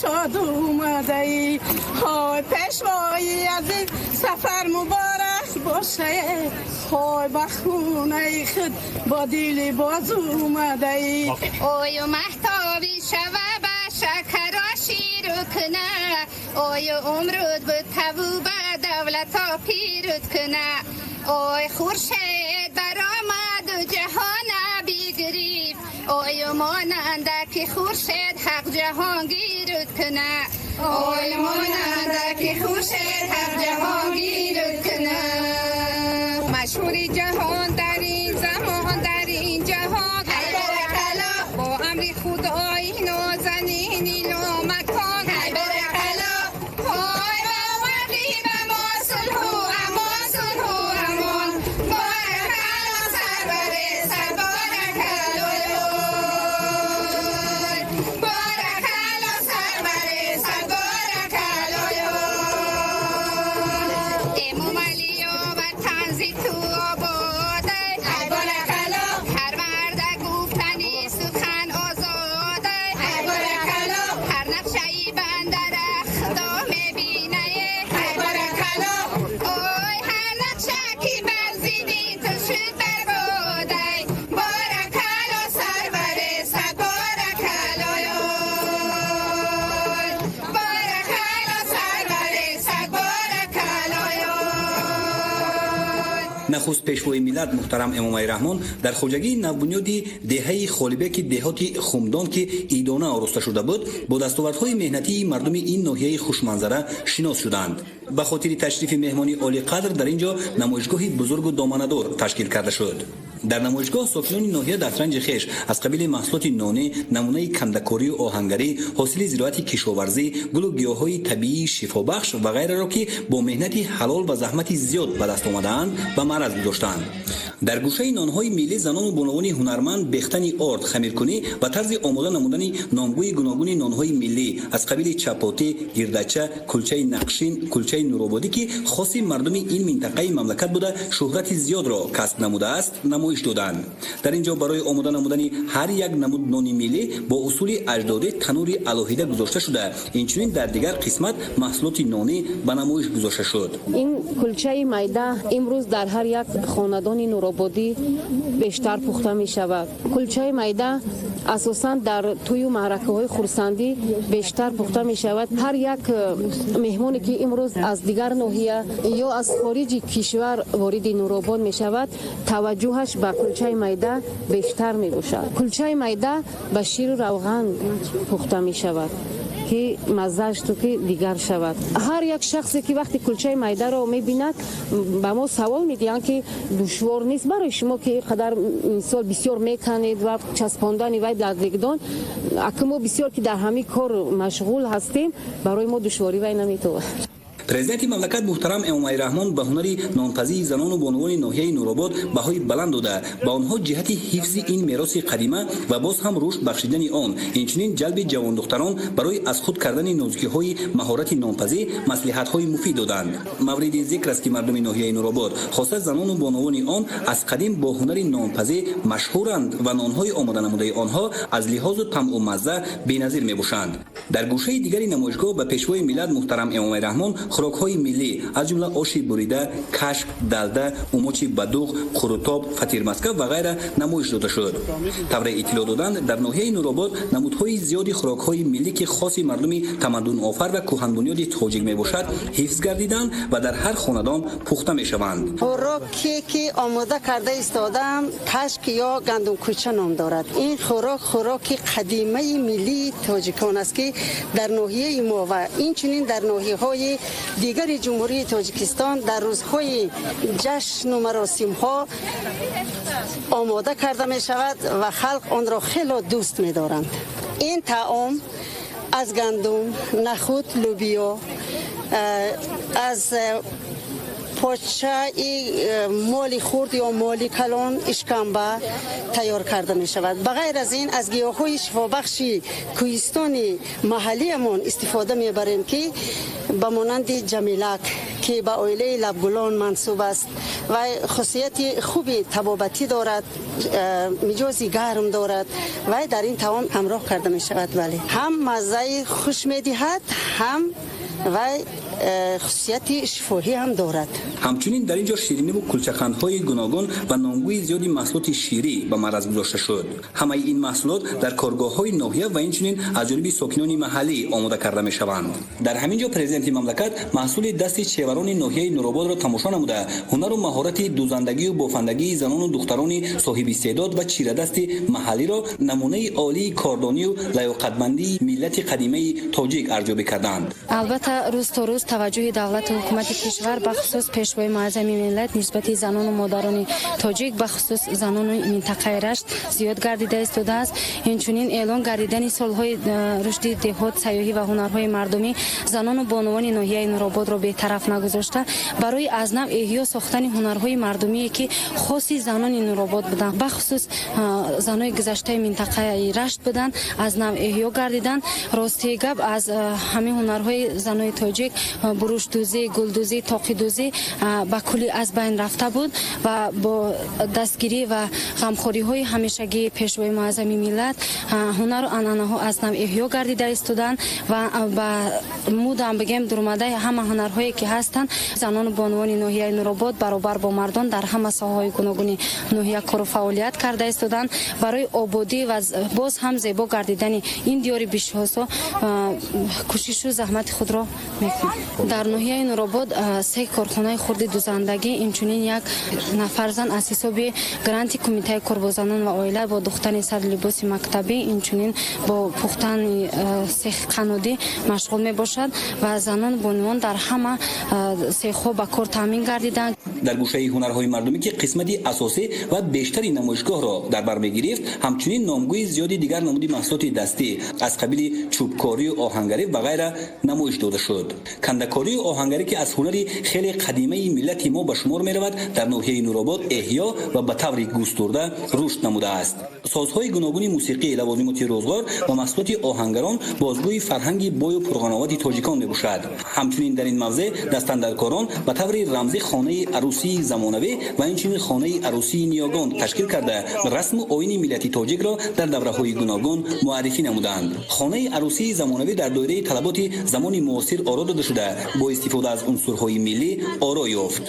شاد اومده ای های پیشوایی از این سفر مبارک باشه های بخونه خود با دیلی باز اومده ای اوی محتابی شوه با شکراشی رو کنه اوی عمرود به تبو به دولتا پیرود کنه اوی خورشید برآمد و جهان بیگریب اوی ماننده که خورشید حق جهان گیرد کنه اوی ماننده که خورشید حق جهان گیرد کنه مشهوری جهان در این زمان در این جهان با امر خدای نازنینی لامکان های آمدی به ما صلح و امان صلح و امان بارک الله سرور سر بارک الله بارک الله سرور سر بارک الله امام علی و تنزی تو آباده بارک الله هر مرد گفتنی سخن آزاده بارک الله هر نقشه‌ای بندر اخدام بینه بارک الله اوی هر نقشه که برزیدی تو شد برباده بارک الله سرور صد بارک الله بارک الله سرور صد بارک الله نخست پیشوای ملت محترم امام علی رحمان در خوجگی نوبنیادی دهه خالیبک دهاتی خمدان که ایدانه آراسته شده بود با دستاوردهای مهنتی مردم این ناحیه خوشمنظره شناس شدند. به خاطر تشریف مهمانی عالی قدر در اینجا نمایشگاهی بزرگ و دامنه‌دار تشکیل کرده شد. дар намоишгоҳ сокинони ноҳия дастранҷи хеш аз қабили маҳсулоти нонӣ, намунаи кандакорию оҳангарӣ, ҳосили зироати кишоварзӣ, гулу гиёҳҳои табиии шифобахш ва ғайраро ки бо меҳнати ҳалол ва заҳмати зиёд ба даст омадаанд ба маъраз гузоштанд. дар гӯшаи нонҳои миллӣ занону бонувони ҳунарманд бехтани орд, хамиркунӣ ва тарзи омода намудани номгӯи гуногуни нонҳои миллӣ аз қабили чапотӣ, гирдача, кулчаи нақшин, кулчаи нурободӣ ки хоси мардуми ин минтақаи мамлакат буда шӯҳрати зиёдро касб намудааст, намоиш доданд. дар ин ҷо барои омода намудани ҳар як намуд нони миллӣ бо усули аҷдодӣ танури алоҳида гузошта шуда, инчунин дар дигар қисмат маҳсулоти нонӣ ба намоиш гузошта шуд. ин кулчаи майда имрӯз дар ҳар як хонадони нурободӣ бештар пухта мешавад. кулчаи майда асосан дар тӯю маъракаҳои хурсандӣ бештар пухта мешавад. ҳар як меҳмоне ки имрӯз аз дигар ноҳия ё аз хориҷи кишвар вориди нуробод мешавад, таваҷҷӯҳаш ба кулчаи майда бештар мебошад. кулчаи майда ба ширу равған пухта мешавад ки маззааш то ки дигар шавад. ҳар як шахсе ки вақти кулчаи майдаро мебинад ба мо савол медиҳанд ки душвор нест барои шумо ки қадар мисол бисёр меканед ва часпондани вай дар дигдон, аки мо бисёр ки дар ҳамин кор машғул ҳастем, барои мо душворӣ вай наметавад. президенти мамлакат муҳтарам Эмомалӣ Раҳмон ба ҳунари нонпазии занону бонувони ноҳияи Нуробод баҳои баланд дода, ба онҳо ҷиҳати ҳифзи ин мероси қадима ва боз ҳам рушд бахшидани он, инчунин ҷалби ҷавондухтарон барои аз худ кардани нозукиҳои маҳорати нонпазӣ маслиҳатҳои муфид доданд. мавриди зикр аст ки мардуми ноҳияи Нуробод, хоса занону бонувони он аз қадим бо ҳунари нонпазӣ машҳуранд ва нонҳои омода намудаи онҳо аз лиҳозу таъму мазза беназир мебошанд. дар гӯшаи дигари намоишгоҳ ба пешвои миллат муҳтарам Эмомалӣ Раҳмон хӯрокҳои миллӣ аз ҷумла оши бурида, кашк, далда, умучи бадуғ, қурутоб, фатирмаска ва ғайра намоиш дода шуд. тавре иттилоъ доданд, дар ноҳияи Нуробод намудҳои зиёди хӯрокҳои миллӣ ки хоси мардуми тамаддунофар ва кӯҳанбунёди тоҷик мебошад, ҳифз гардиданд ва дар ҳар хонадон пухта мешаванд. хӯроке ки омода карда истодам кашк ё гандумкӯча ном дорад. ин хӯроки қадимаи миллии тоҷикон аст ки дар ноҳияи мо ва инчунин дар ноҳияҳои дигари ҷумҳурии Тоҷикистон дар рӯзҳои ҷашну маросимҳо омода карда мешавад ва халқ онро хело дӯст медоранд. ин таом аз гандум, нахуд, лӯбиё, аз почаи моли хурд ё моли калон, ишкамба тайёр карда мешавад. ба ғайр аз ин аз гиёҳҳои шифобахши кӯҳистони маҳаллиямон истифода мебарем ки ба монанди ҷамилак ки ба оилаи лабгулон мансуб аст ва хусусияти хуби табобатӣ дорад, миҷози гарм дорад ва дар ин таом ҳамроҳ карда мешавад. бале ҳам маззаи хуш медиҳад, ҳам ва хусусияти шифоҳӣ ҳам дорад. ҳамчунин дар ин ҷо шириниву кулчақандҳои гуногун ва нонгӯи зиёди маҳсулоти ширӣ ба маъраз гузошта шуд. ҳамаи ин маҳсулот дар коргоҳҳои ноҳия ва инчунин аз ҷониби сокинони маҳаллӣ омода карда мешаванд. дар ҳамин ҷо президенти мамлакат маҳсули дасти чеварони ноҳияи Нурободро тамошо намуда, ҳунару маҳорати дузандагию бофандагии занону духтарони соҳибистеъдод ва чирадасти маҳаллиро намунаи олии кордонию лаёқатмандии миллати қадимаи тоҷик арзёбӣ карданд. албатта рӯз то рӯз таваҷҷӯҳи давлату ҳукумати кишвар ба хусус пешвои муаззами миллат нисбати занону модарони тоҷик ба хусус занону минтақаи рашт зиёд гардида истодааст. инчунин эълон гардидани солҳои рушди деҳот, сайёҳӣ ва ҳунарҳои мардумӣ занону бонувони ноҳияи Нурободро бетараф нагузошта, барои аз нав эҳё сохтани ҳунарҳои мардумие ки хоси занони Нуробод буданд, бахусус занои гузаштаи минтақаи рашт буданд, аз нав эҳё гардиданд. ростии гап аз ҳамин ҳунарҳои занои тоҷик бурушдӯзӣ, гулдӯзӣ, тоқидӯзӣ ба кулли аз байн рафта буд ва бо дастгирӣ ва ғамхориҳои ҳамешагии пешвои муаззами миллат ҳунару анъанаҳо аз нав эҳё гардида истоданд ва ба мудам бигем дурмадаи ҳама ҳунарҳое ки ҳастанд занону бонувони ноҳияи Нуробод баробар бо мардон дар ҳама соҳаҳои гуногуни ноҳия кору фаъолият карда истоданд. барои ободӣ ва боз ҳам зебо гардидани ин диёри бишосо кӯшишу заҳмати худро мекунанд. дар ноҳияи нуробод 3 корхонаи хурди дузандагӣ инчунин як нафар зан аз ҳисоби гранти кумитаи корбозанон ва оила бо духтани сарлибоси мактабӣ инчунин бо пухтани сехи қаннодӣ машғул мебошад ва занон бонивон дар ҳама сехҳо ба кор таъмин гардиданд. дар гӯшаи ҳунарҳои мардумӣ ки қисмати асосӣ ва бештари намоишгоҳро дар бар мегирифт, ҳамчунин номгӯи зиёди дигар намуди маҳсулоти дастӣ аз қабили чӯбкорию оҳангарӣ ва ғайра намоиш дода шуд. кандакорию оҳангарӣ ки аз ҳунари хеле қадимаи миллати мо ба шумор меравад, дар ноҳияи Нуробод эҳё ва ба таври густурда рушд намудааст. созҳои гуногуни мусиқӣ, лавозимоти рӯзгор ва маҳсулоти оҳангарон бозгӯи фарҳанги бою пурғановати тоҷикон мебошад. ҳамчунин дар ин мавзеъ дастандаркорон ба таври рамзӣ хонаи арӯсии замонавӣ ва инчунин хонаи арӯсии ниёгон ташкил карда расму оини миллати тоҷикро дар давраҳои гуногун муаррифӣ намуданд. хонаи арӯсии замонавӣ дар доираи талаботи замони муосир оро дода шуда бо истифода аз унсурҳои миллӣ оро ёфт.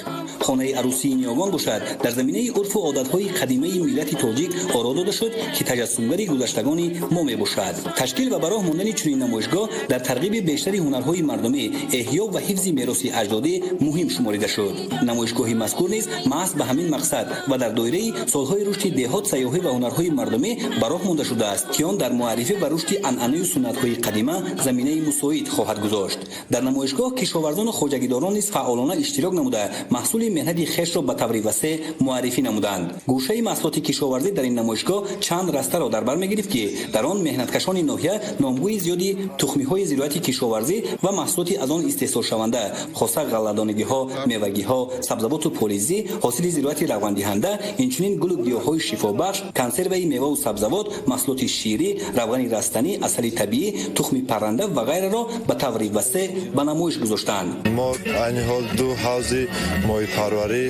хонаи арӯсии ниёгон бошад дар заминаи урфу одатҳои қадимаи миллати тоҷик оро дода шуд ки таҷассумгари гузаштагони мо мебошад. ташкил ва ба роҳ мондани чунин намоишгоҳ дар тарғиби бештари ҳунарҳои мардумӣ, эҳё ва ҳифзи мероси аҷдодӣ муҳим шуморида шуд. намоишгоҳи мазкур низ маҳз ба ҳамин мақсад ва дар доираи солҳои рушди деҳот, сайёҳӣ ва ҳунарҳои мардумӣ ба роҳ монда шудааст ки он дар муаррифӣ ва рушди анъанаю суннатҳои қадима заминаи мусоид хоҳад гузошт. дар намоишгоҳ кишоварзону хоҷагидорон низ фаъолона иштирок намуда маҳсули меҳнати хешро ба таври васеъ муаррифӣ намуданд. гӯшаи маҳсулоти кишоварзӣ дар ин намоишгоҳ чанд растанро дар бар мегирифт ки дар он меҳнаткашони ноҳия номгӯи зиёди тухмиҳои зироати кишоварзӣ ва маҳсулоти аз он истеҳсолшаванда, хоса ғалладонагиҳо, мевагиҳо, сабзавоту полизӣ, ҳосили зироати равғандиҳанда, инчунин гулу гиёҳҳои шифобахш, консерваи меваву сабзавот, маҳсулоти ширӣ, равғани растанӣ, асали табиӣ, тухми парранда ва ғайраро ба таври васеъ ба намоиш гузоштанд. мо айни ҳол 2 ҳавзи моҳипарварӣ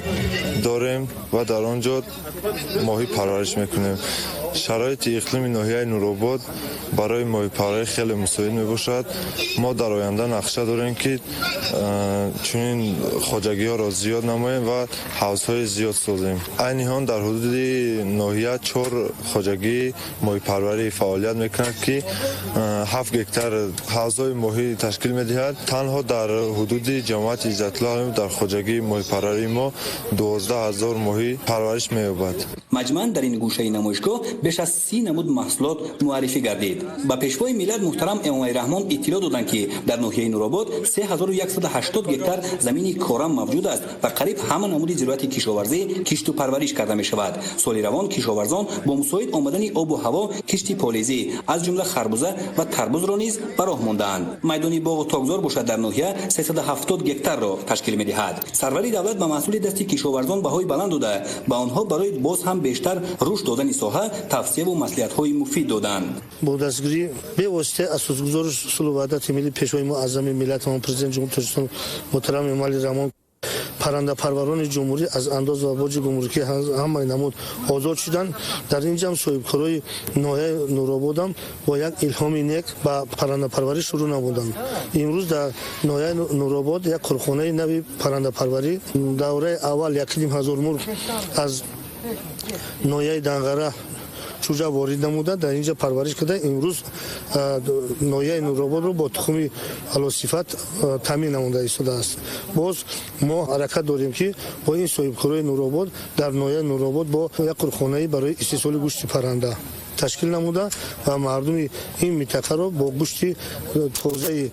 дорем ва дар он ҷо моҳӣ парвариш мекунем. шароити иқлими ноҳияи Нуробод барои моҳипарварӣ хеле мусоид мебошад. мо дар оянда нақша дорем ки чунин хоҷагиҳоро зиёд намоем ва ҳавзҳои зиёд созем. айни ҳон дар ҳудуди ноҳия 4 хоҷагии моҳипарварӣ фаъолият мекунад ки 7 гектар ҳавзҳои моҳӣ ташкил медиҳад. танҳо дар ҳудуди ҷамоати Иззатуллоҳ Алимов дар хоҷагии моҳипарварии мо 12000 моҳӣ парвариш меёбад. маҷмӯан дар ин гӯшаи намоишгоҳ беш аз 30 намуд маҳсулот муаррифӣ гардид. ба пешвои миллат муҳтарам Эмомалӣ Раҳмон иттилоъ доданд ки дар ноҳияи Нуробод 3180 гектар замини корам мавҷуд аст ва қариб ҳама намуди зироати кишоварзӣ кишту парвариш карда мешавад. соли равон кишоварзон бо мусоид омадани обу ҳаво кишти полезӣ аз ҷумла харбуза ва тарбузро низ ба роҳ мондаанд. майдони боғу тогзор бошад дар ноҳия 370 гектарро ташкил медиҳад. сарвари давлат ба маҳсули дасти кишоварзон баҳои баланд дода ба онҳо барои боз ҳам бештар рушд додани соҳа тавсияву маслиҳатҳои муфид доданд. бо дастгирӣ бевосита асосгузори сулҳу ваҳдати миллӣ пешвои муаззами миллатмон президент ҷумҳурии Тоҷикистон муҳтарам Эмомалӣ Раҳмон паррандапарварони ҷумҳурӣ аз андоз ва боҷи гумрукӣ ҳамаи намуд озод шуданд. дар ин ҷамъ соҳибкорои ноҳияи Нурободам бо як илҳоми нек ба паррандапарварӣ шурӯъ намуданд. имрӯз дар ноҳияи Нуробод як корхонаи нави паррандапарварӣ давраи аввал 1500 мурғ аз ноҳияи Данғара чӯҷа ворид намуда дар инҷа парвариш карда имрӯз ноҳияи Нурободро бо тухми алосифат таъмин намуда истодааст. боз мо ҳаракат дорем ки бо ин соҳибкорои Нуробод дар ноҳияи Нуробод бо як корхонаи барои истеҳсоли гӯшти парранда ташкил намуда ва мардуми ин минтақаро бо гӯшти тозаи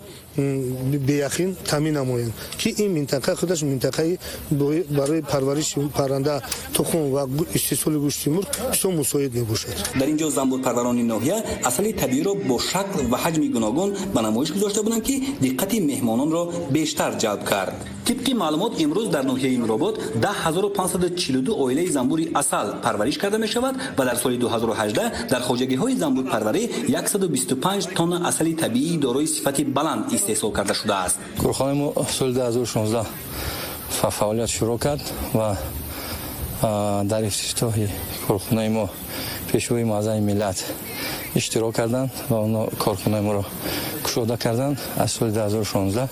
беяхин таъмин намоем ки ин минтақа худаш минтақаи барои парвариши парранда, тухм ва истеҳсоли гӯшти мурғ бисёр мусоид мебошад. дар ин ҷо занбурпарварони ноҳия асали табииро бо шакл ва ҳаҷми гуногун ба намоиш гузошта буданд ки диққати меҳмононро бештар ҷалб кард. тибқи маълумот имрӯз дар ноҳияи Нуробод 10542 оилаи занбури асал парвариш карда мешавад ва дар соли 2018 дар хоҷагиҳои занбурпарварӣ 125 тонна асали табиӣ дорои сифати баланд истеҳсол карда шудааст. корхонаи мо соли 2016 фаъолият шурӯъ кард ва дар ифтитоҳи корхонаи мо пешвои муаззами миллат иштирок карданд ва онҳо корхонаи моро кушода карданд. аз соли 2016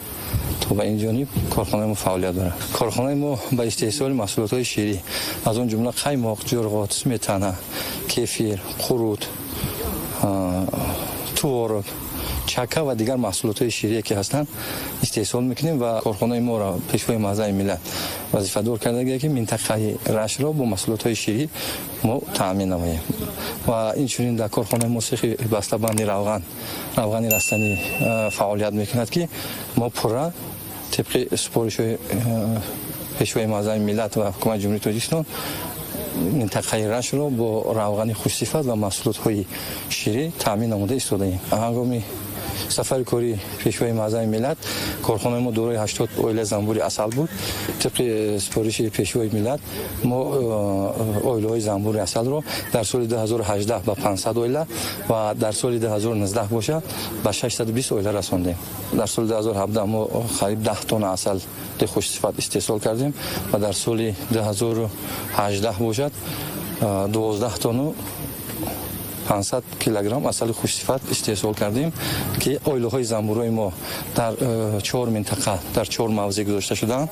то ба ин ҷониб корхонаи мо фаъолият дорад. корхонаи мо ба истеҳсоли маҳсулотҳои ширӣ аз он ҷумла қаймоқ, ҷурғот, сметана, кефир, қурут, творог, чака ва дигар маҳсулотҳои ширие ки ҳастанд истеҳсол мекунем ва корхонаи моро пешвои маъзами миллат вазифадор кардаги ки минтақаи рашро бо маҳсулотҳои ширӣ мо таъмин намоем ва инчунин дар корхонаи мо сехи бастабанди равғани растанӣ фаъолият мекунад ки мо пурра тибқи супоришҳои пешвои маъзами миллат ва ҳукумати ҷумҳурии Тоҷикистон минтақаи рашро бо равғани хушсифат ва маҳсулотҳои ширӣ таъмин намуда истодаем. ҳангоми сафари кори пешвои маъзами миллат корхонаи мо дорои 80 оила занбури асал буд. тибқи супориши пешвои миллат мо оилаҳои занбури асалро дар соли 2018 ба 500 оила ва дар соли 2019 бошад ба 620 оила расондем. дар соли 2017 мо қариб 10 тонна асал хушсифат истеҳсол кардем ва дар соли 2018 бошад 12 тонну 500 килограмм асали хушсифат истеҳсол кардем ки оилаҳои занбурҳои мо дар 4 минтақа дар 4 мавзеъ гузошта шуданд.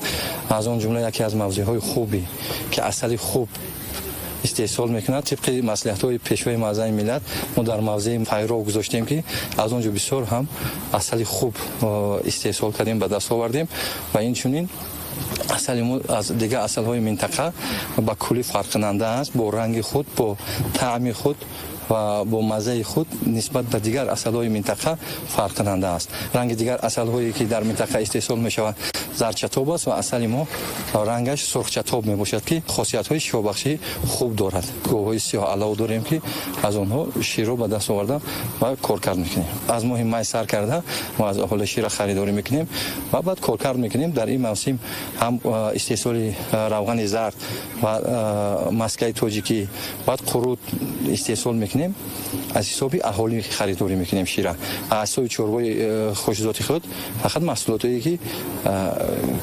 аз он ҷумла яке аз мавзеъҳои хуби ки асали хуб истеҳсол мекунад тибқи маслиҳатҳои пешвои маъзами миллат мо дар мавзеи файров гузоштем ки аз он ҷо бисёр ҳам асали хуб истеҳсол кардем ба даст овардем ва инчунин асали мо аз дигар асалҳои минтақа ба кулли фарқкунанда аст бо ранги худ бо таъми худ ва бо маззаи худ нисбат ба дигар асалҳои минтақа фарқкунанда аст. ранги дигар асалҳое ки дар минтақа истеҳсол мешавад зарчатоб аст ва асали мо рангаш сурхчатоб мебошад ки хосиятҳои шифобахшӣ хуб дорад. гӯҳҳои сиёҳалав дорем ки аз онҳо ширро ба даст оварда ва коркард мекунем. аз моҳи май сар карда мо аз аҳоли ширра харидорӣ мекунем ва баъд коркард мекунем. дар ин мавсим ҳам истеҳсоли равғани зард ва маскаи тоҷикӣ баъд қурут истеҳсол мекунем. аз ҳисоби аҳолӣ харидорӣ мекунем шира. аз ҳисоби чорвои хушзоти худ фақат маҳсулотое ки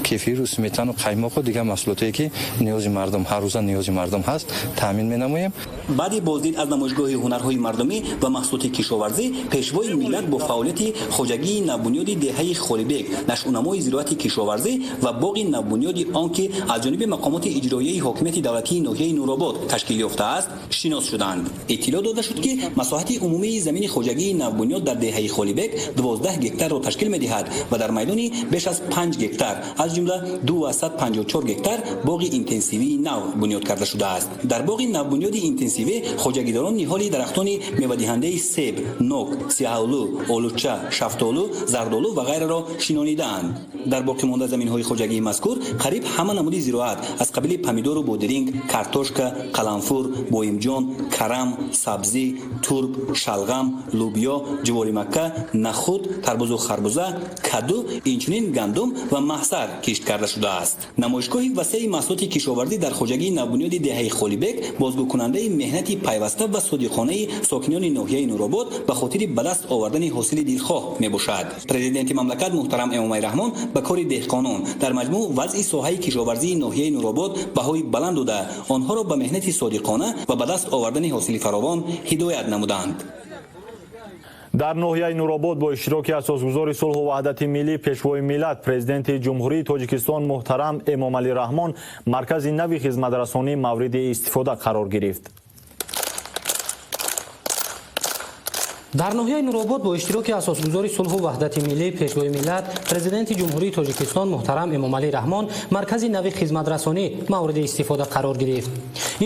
кефиру сметану қаймоқу дигар маҳсулотое ки ниёзи мардум ҳаррӯза ниёзи мардум ҳаст таъмин менамоем. баъди боздид аз намоишгоҳи ҳунарҳои мардумӣ ва маҳсулоти кишоварзӣ пешвои миллат бо фаъолияти хоҷагии навбунёди деҳаи холибек нашъунамои зироати кишоварзӣ ва боғи навбунёди он ки аз ҷониби мақомоти иҷроияи ҳокимияти давлатии ноҳияи нуробод ташкил ёфтааст шинос шуданд. иттилоъ дода шуд ки масоҳати умумии замини хоҷагии навбунёд дар деҳаи холибек 12 гектарро ташкил медиҳад ва дар майдони беш аз 5 гектар аз ҷумла 254 гектар боғи интенсивии нав бунёд карда шудааст. дар боғи навбунёди интенсивӣ хоҷагидорон ниҳоли дарахтони мевадиҳандаи себ, нок, сиҳаолу, олуча, шафтолу, зардолу ва ғайраро шинонидаанд. дар боқимонда заминҳои хоҷагии мазкур қариб ҳама намуди зироат аз қабили помидору бодиринг, картошка, қаламфур, боимҷон, карам, сабзӣ, турб, шалғам, лӯбиё, ҷуворимакка, нахуд, тарбузу харбуза, каду, инчунин гандум ва маҳсар кишт карда шудааст. намоишгоҳи васеи маҳсулоти кишоварзӣ дар хоҷагии навбунёди деҳаи холибек бозгӯкунандаи меҳнати пайваста ва содиқонаи сокинони ноҳияи нуробод ба хотири ба даст овардани ҳосили дилхоҳ мебошад. президенти мамлакат муҳтарам Эмомалӣ Раҳмон ба кори деҳқонон дар маҷмӯъ вазъи соҳаи кишоварзии ноҳияи нуробод баҳои баланд дода онҳоро ба меҳнати содиқона ва ба даст овардани ҳосили фаровон ҳидоят намуданд. дар ноҳияи нуробод бо иштироки асосгузори сулҳу ваҳдати миллӣ пешвои миллат президенти ҷумҳурии Тоҷикистон муҳтарам Эмомалӣ Раҳмон маркази нави хизматрасонӣ мавриди истифода қарор гирифт. дар ноҳияи нуробод бо иштироки асосгузори сулҳу ваҳдати миллӣ пешвои миллат президенти ҷумҳурии Тоҷикистон муҳтарам Эмомалӣ Раҳмон маркази нави хизматрасонӣ мавриди истифода қарор гирифт.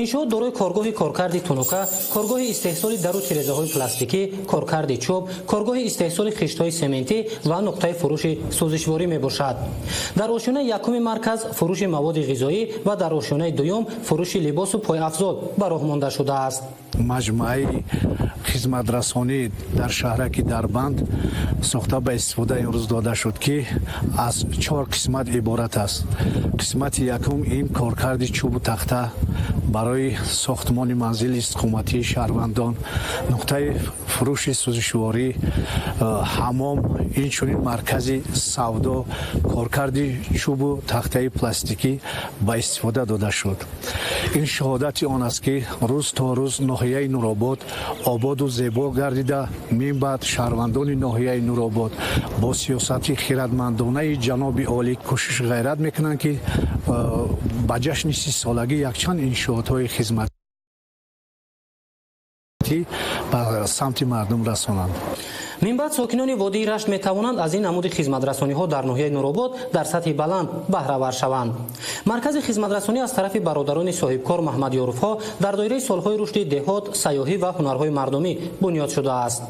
иншоот дорои коргоҳи коркарди тунука, коргоҳи истеҳсоли дару тирезаҳои пластикӣ, коркарди чӯб, коргоҳи истеҳсоли хиштҳои сементӣ ва нуқтаи фурӯши сӯзишворӣ мебошад. дар ошёнаи якуми марказ фурӯши маводи ғизоӣ ва дар ошёнаи дуюм фурӯши либосу пойафзол ба роҳ монда шудааст. маҷмӯаи хизматрасонӣ дар шаҳраки Дарбанд сохта ба истифода имрӯз дода шуд ки аз 4 қисмат иборат аст. қисмати якум ин коркарди чӯбу тахта барои сохтмони манзили истиқоматии шаҳрвандон, нуқтаи фурӯши сӯзишворӣ, ҳаммом, инчунин маркази савдо, коркарди чӯбу тахтаи пластикӣ ба истифода дода шуд. ин шаҳодати он аст ки рӯз то рӯз ноҳияи Нуробод ободу зебо гардида минбаъд шаҳрвандони ноҳияи Нуробод бо сиёсати хиратмандонаи ҷаноби олӣ кӯшиш ғайрат мекунанд ки ба ҷашни 30-солагӣ якчанд иншоотҳои хизматӣ ба самти мардум расонанд. минбаъд сокинони водии рашт метавонанд аз ин намуди хизматрасониҳо дар ноҳияи нуробод дар сатҳи баланд баҳравар шаванд. маркази хизматрасонӣ аз тарафи бародарони соҳибкор маҳмадёруфҳо дар доираи солҳои рушди деҳот, сайёҳӣ ва ҳунарҳои мардумӣ бунёд шудааст.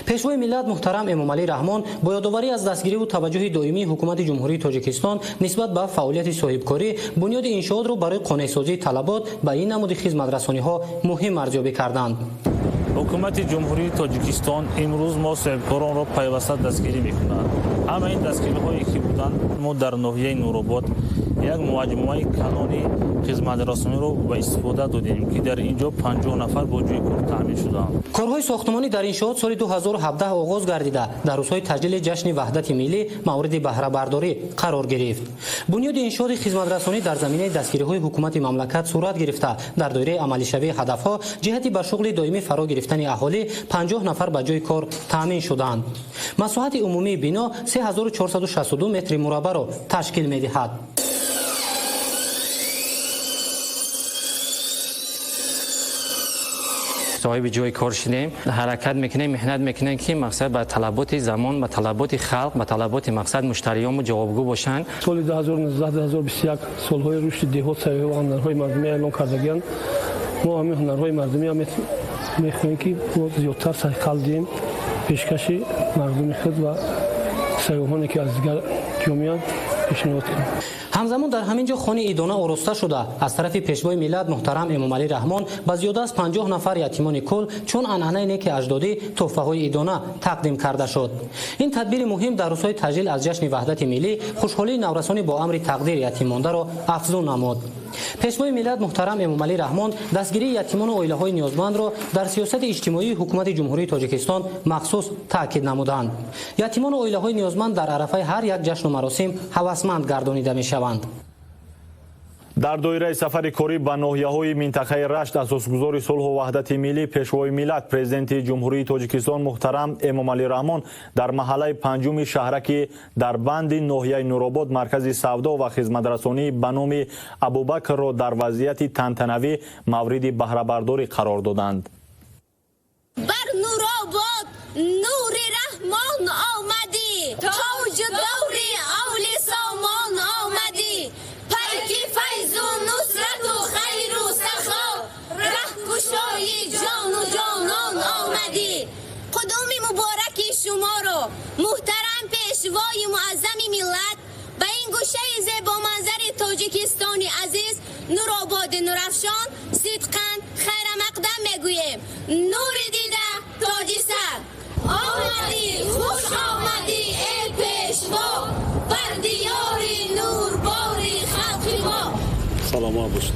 пешвои миллат муҳтарам Эмомалӣ Раҳмон бо ёдоварӣ аз дастгириву таваҷҷӯҳи доимии ҳукумати ҷумҳурии Тоҷикистон нисбат ба фаъолияти соҳибкорӣ бунёди иншоотро барои қонеъсозии талабот ба ин намуди хизматрасониҳо муҳим арзёбӣ карданд. ҳукумати ҷумҳурии Тоҷикистон имрӯз мо соҳибкоронро пайваста дастгирӣ мекунад. ҳама ин дастгириҳое ки буданд, мо дар ноҳияи Нуробод як муаҷмӯаи калони хизматрасониро ба истифода додем ки дар инҷо 50 нафар бо ҷойи кор таъмин шуданд. корҳои сохтмонӣ дар иншоот соли 2017 оғоз гардида дар рӯзҳои таҷлили ҷашни ваҳдати миллӣ мавриди баҳрабардорӣ қарор гирифт. бунёди иншооти хизматрасонӣ дар заминаи дастгириҳои ҳукумати мамлакат сурат гирифта дар доираи амалишавии ҳадафҳо ҷиҳати ба шуғли доимӣ фаро гирифтани аҳолӣ 50 нафар ба ҷойи кор таъмин шуданд. масоҳати умумии бино 3462 метри мураббаъро ташкил медиҳад. صاحب جای کار شدیم، حرکت میکنیم، محنت میکنیم که مقصد به طلبات زمان، به طلبات خلق، به طلبات مقصد مشتریان جوابگو باشند. سال 2019-2021 سالهای رشد دهات سیاحی و هنرهای مردمی اعلام کردگیند. ما همین هنرهای مردمی هم میخواهیم که زیادتر سعی دیم پیشکش مردم خود و سیاحانی که از دیگر جامعه پیشنهاد کنیم. ҳамзамон дар ҳамин ҷо хони идона ороста шуда аз тарафи пешвои миллат муҳтарам Эмомалӣ Раҳмон ба зиёда аз 50 нафар ятимони кул чун анъанаи неки аҷдодӣ тӯҳфаҳои идона тақдим карда шуд. ин тадбири муҳим дар рӯзҳои таҷлил аз ҷашни ваҳдати миллӣ хушҳолии наврасони бо амри тақдир ятиммондаро афзун намуд. пешвои миллат муҳтарам Эмомалӣ Раҳмон дастгирии ятимону оилаҳои ниёзмандро дар сиёсати иҷтимоии ҳукумати ҷумҳурии Тоҷикистон махсус таъкид намуданд. ятимону оилаҳои ниёзманд дар арафаи ҳар як ҷашну маросим ҳавасманд гардонида мешаванд. дар доираи сафари корӣ ба ноҳияҳои минтақаи рашт асосгузори сулҳу ваҳдати миллӣ пешвои миллат президенти ҷумҳурии Тоҷикистон муҳтарам Эмомалӣ Раҳмон дар маҳаллаи панҷуми шаҳраки дар банди ноҳияи Нуробод маркази савдо ва хизматрасонӣ ба номи Абубакрро дар вазъияти тантанавӣ мавриди баҳрабардорӣ қарор доданд. бар Нуробод нури раҳмон омадӣ, тоҷу даври авли Сомон омадӣ, пайки файзу нусрату хайру сахо, раҳкушои ҷону ҷонон омадӣ. қудуми мубораки шуморо муҳтарам пешвои муаззами миллат ба ин гӯшаи зебоманзари Тоҷикистони азиз Нурободи нурафшон сидқан хайрамақдам мегӯем. нури дида тоҷи сар омадӣ, хуш омадӣ эй пешво бар диёри нурбори халқи мо. саломат бошед.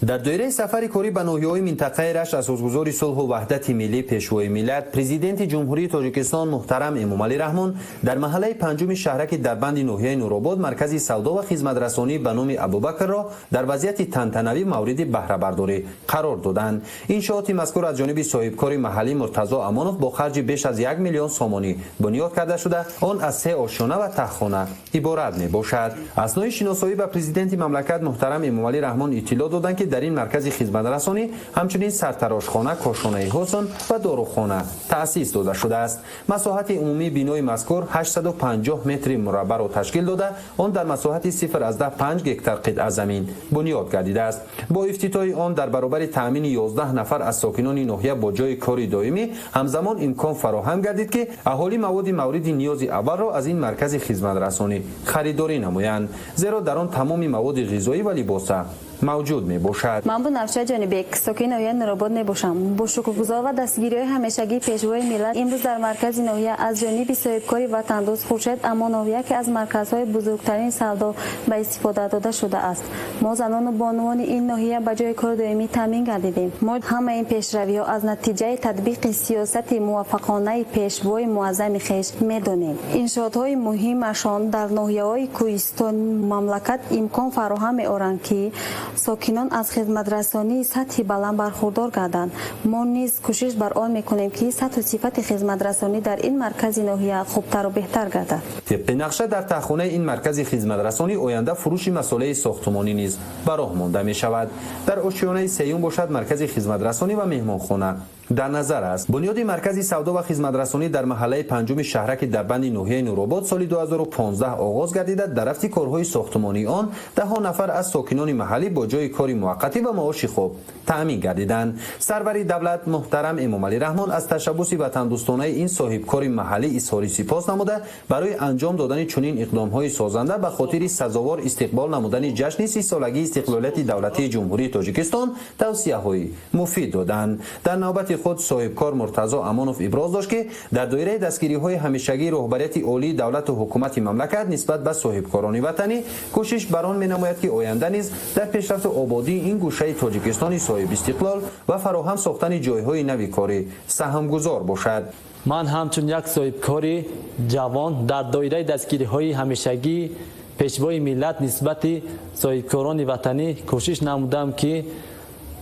дар доираи сафари корӣ ба ноҳияҳои минтақаи рашт асосгузори сулҳу ваҳдати миллӣ пешвои миллат президенти ҷумҳурии Тоҷикистон муҳтарам Эмомалӣ Раҳмон дар маҳаллаи панҷуми шаҳраки дарбанди ноҳияи Нуробод маркази савдо ва хизматрасонӣ ба номи Абубакрро дар вазъияти тантанавӣ мавриди баҳрабардорӣ қарор доданд. иншооти мазкур аз ҷониби соҳибкори маҳаллӣ Муртазо Амонов бо харҷи беш аз 1 миллион сомонӣ бунёд карда шуда он аз 3 ошхона ва таххона иборат мебошад. аснои шиносоӣ ба президенти мамлакат муҳтарам Эмомалӣ Раҳмон иттилоъ доданд ки дар ин маркази хизматрасонӣ ҳамчунин сартарошхона, кошонаи ҳусон ва дорухона таъсис дода шудааст. масоҳати умумии бинои мазкур 850 метри мураббаъро ташкил дода он дар масоҳати 0.5 гектар қитъа замин бунёд гардидааст. бо ифтитоҳи он дар баробари таъмини 11 нафар аз сокинони ноҳия бо ҷойи кори доимӣ ҳамзамон имкон фароҳам гардид ки аҳолӣ маводи мавриди ниёзи аввалро аз ин маркази хизматрасонӣ харидорӣ намоянд, зеро дар он тамоми маводи ғизоӣ ва либоса мавҷуд мебошад. ман Бунавша Ҷонибек, сокини ноҳияи Нуробод мебошам. бо шукргузор ва дастгириҳои ҳамешагии пешвои миллат имрӯз дар маркази ноҳия аз ҷониби соҳибкори ватандӯст Хуршед Амонов яке аз марказҳои бузургтарини савдо ба истифода дода шудааст. мо занону бонувони ин ноҳия ба ҷои кори доимӣ таъмин гардидем. мо ҳамаи ин пешравиҳо аз натиҷаи татбиқи сиёсати муваффақонаи пешвои муаззами хеш медонем. иншоотҳои муҳимашон дар ноҳияҳои кӯҳистони мамлакат имкон фароҳам меоранд ки сокинон аз хизматрасонии сатҳи баланд бархурдор гарданд. мо низ кӯшиш бар он мекунем ки сатҳу сифати хизматрасонӣ дар ин маркази ноҳия хубтару беҳтар гардад. طبق نقشه در تخونه این مرکز خدمترسانی آینده فروش مسئله ساختمانی نیز به راه مانده می شود. در آشیانه سیوم باشد مرکز خدمترسانی و مهمانخانه در نظر است. بنیاد مرکز سودا و خدمترسانی در محله پنجم شهرک دربند ناحیه نورآباد سال 2015 آغاز گردیده. در رفت کارهای ساختمانی آن ده ها نفر از ساکنان محلی با جای کاری موقتی و معاش خوب تأمین گردیدند. سروری دولت محترم امامعلی رحمان از تشبث وطندوستانه این صاحبکار محلی اظهار سپاس نموده برای انجام دادن چنین اقدام‌های سازنده به خاطر سزاوار استقبال نمودن جشن 30 سالگی استقلالیت دولتی جمهوری تاجیکستان توصیه‌های مفید دادند. در نوبت خود صاحبکار مرتضی امانوف ابراز داشت که در دایره دستگیری‌های همیشگی رهبریت عالی دولت و حکومت مملکت نسبت به صاحبکاران وطنی کوشش بر آن می‌نماید که آینده نیز در پیشرفت آبادی این گوشه تاجیکستان صاحب استقلال و فراهم ساختن جای‌های نوی کاری سهمگذار باشد. من همچون یک صاحبکاری جوان در دایره دستگیری‌های همیشگی پیشوای ملت نسبت صاحبکاران وطنی کوشش نمودم که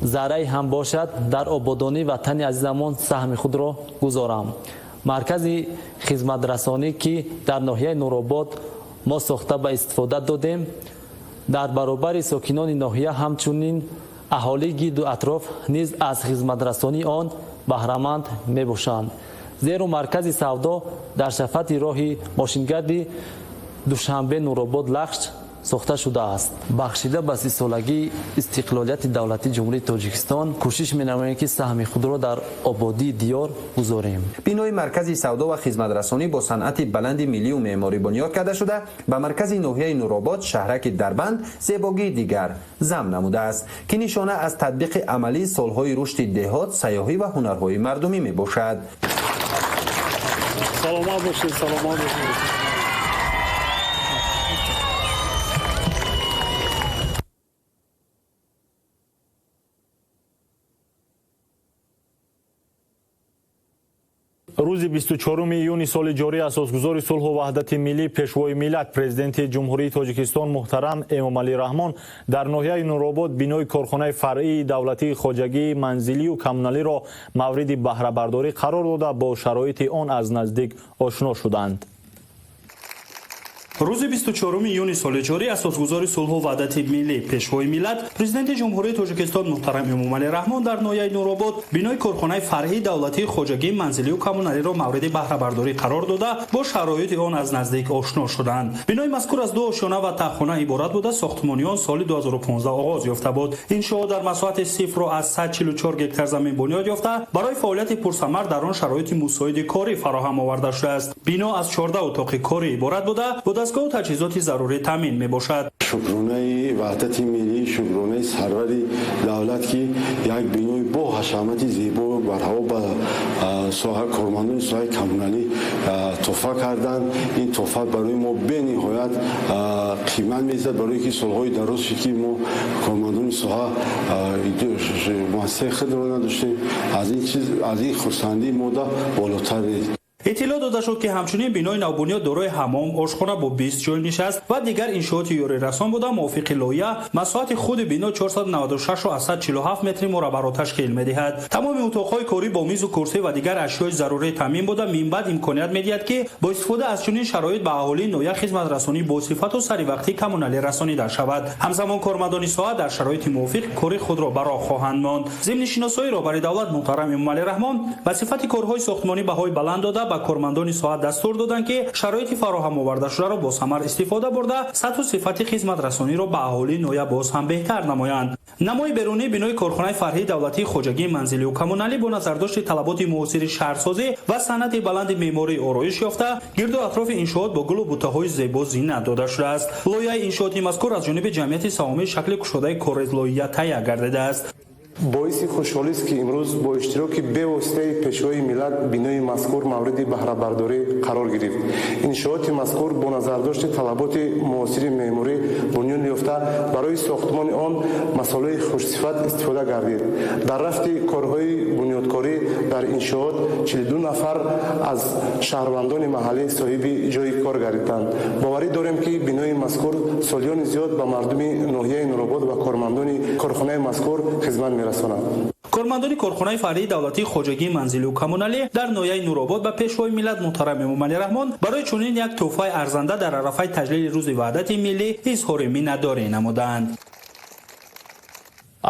ذره هم باشد در آبادانی وطن عزیزمان سهم خود را گذارم. مرکز خدمترسانی که در ناحیه نورآباد ما ساخته به استفاده دادیم در برابر ساکنان ناحیه همچنین اهالی گرد و اطراف نیز از خدمترسانی آن بهره‌مند میباشند. زیرا مرکز سودا در شفت راه ماشینگردی دوشنبه نورآباد لخش ساخته شده است. بخشیده به 30 سالگی استقلالیت دولتی جمهوری تاجیکستان کوشش می‌نماییم که سهم خود را در آبادی دیار گذاریم. بینای مرکز سودا و خدمترسانی با صنعت بلند ملی و معماری بنیاد کرده شده به مرکز ناحیه نورآباد شهرک دربند زیبایی دیگر ضم نموده است که نشانه از تطبیق عملی سالهای رشد دهات، سیاحی و هنرهای مردمی میباشد. سلامت باشید، سلامت باشید. روز 24 ایون سال جاری اساسگذار صلح و وحدت ملی پیشوای ملت پرزیدنت جمهوری تاجیکستان محترم امامعلی رحمان در ناحیه نورآباد بینای کارخانه فرعی دولتی خواجگی منزلی و کمونالی را مورد بهره برداری قرار داده با شرایط آن از نزدیک آشنا شدند. روز 24 ایون سال جاری اساسگذار صلح و وحدت ملی پیشوای ملت پرزیدنت جمهوری تاجیکستان محترم امامعلی رحمان در ناحیه نورآباد بینای کارخانه فرعی دولتی خواجگی منزلی و کمونالی را مورد بهره برداری قرار داده با شرایط آن از نزدیک آشنا شدند. بینای مذکور از دو آشیانه و تخانه عبارت بوده. ساختمانی آن سال 2015 آغاز یافته بود. انشاء در مساحت صفر و از 144 هکتار زمین بنیاد یافته برای فعالیت پرثمر در آن شرایط مساعد کاری فراهم آورده شده است. بنا از 14 اتاق کاری عبارت بوده. دستگاه و تجهیزات ضروری تامین می باشد. شکرانه وحدت ملی، شکرانه سروری دولت که یک بینای با حشمت زیبا برها به ساحه کارمندان ساحه کمونالی تحفه کردند. این تحفه برای ما به نهایت قیمت میزد برای که سالهای دراز شد که ما کارمندان ساحه مؤسسه خود را نداشتیم. از این خرسندی ما بالاتر اطلاع داده شد که همچنین بینای نوبنیاد دارای حمام، آشخانه با 20 جای نشست و دیگر انشاءات یاری رسان بوده. موافق لایحه مساحت خود بنا 496 و 147 متر مربع را تشکیل می‌دهد. تمام اتاق‌های کاری با میز و کرسی و دیگر اشیاء ضروری تامین بوده. من بعد امکانیت می‌دهد که با استفاده از چنین شرایط به اهالی ناحیه خدمت رسانی با صفت و سری وقتی کمونالی رسانیده شود. همزمان کارمندان ساحه در شرایط موافق کاری خود را برآ خواهند ماند. ضمن شناسایی را برای دولت محترم امامعلی رحمان به صفت کارهای ساختمانی بهای بلند داده با کارمندان ساحه دستور دادند که شرایط فراهم آورده شده را با ثمر استفاده برده سطح و صفت خدمت رسانی را به اهالی ناحیه باز هم بهتر نمایند. نمای بیرونی بینای کارخانه فرعی دولتی خواجگی منزلی و کمونالی با نظرداشت طلبات معاصر شهرسازی و صنعت بلند معماری آرایش یافته گرد و اطراف انشاءات با گل و بوته‌های زیبا زینت داده شده است. لایحه انشاءات مذکور از جانب جمعیت سهامی شکل گشاده کار لایحه تهیه گردیده است. боиси хушҳолист ки имрӯз бо иштироки бевоситаи пешвои миллат бинои мазкур мавриди баҳрабардорӣ қарор гирифт. иншооти мазкур бо назардошти талаботи муосири меъморӣ бунёд ёфта барои сохтмони он масъулаи хушсифат истифода гардид. дар рафти корҳои бунёдкорӣ дар иншоот 42 нафар аз шаҳрвандони маҳаллӣ соҳиби ҷойи кор гардиданд. боварӣ дорем ки бинои мазкур солиёни зиёд ба мардуми ноҳияи нуробод ва кормандони корхонаи мазкур хизмат мерасонад. кормандони корхонаи фаръии давлатии хоҷагии манзилию коммуналӣ дар ноҳияи нуробод ба пешвои миллат муҳтарам эмомалӣ раҳмон барои чунин як тӯҳфаи арзанда дар арафаи таҷлили рӯзи ваҳдати миллӣ изҳори миннатдорӣ намуданд.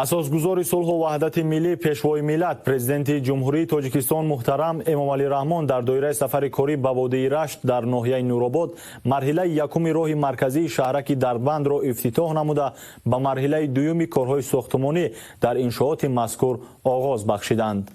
асосгузори сулҳу ваҳдати миллӣ пешвои миллат президенти ҷумҳурии тоҷикистон муҳтарам эмомалӣ раҳмон дар доираи сафари корӣ ба водии рашт дар ноҳияи нуробод марҳилаи якуми роҳи марказии шаҳраки дарбандро ифтитоҳ намуда ба марҳилаи дуюми корҳои сохтмонӣ дар иншооти мазкур оғоз бахшиданд.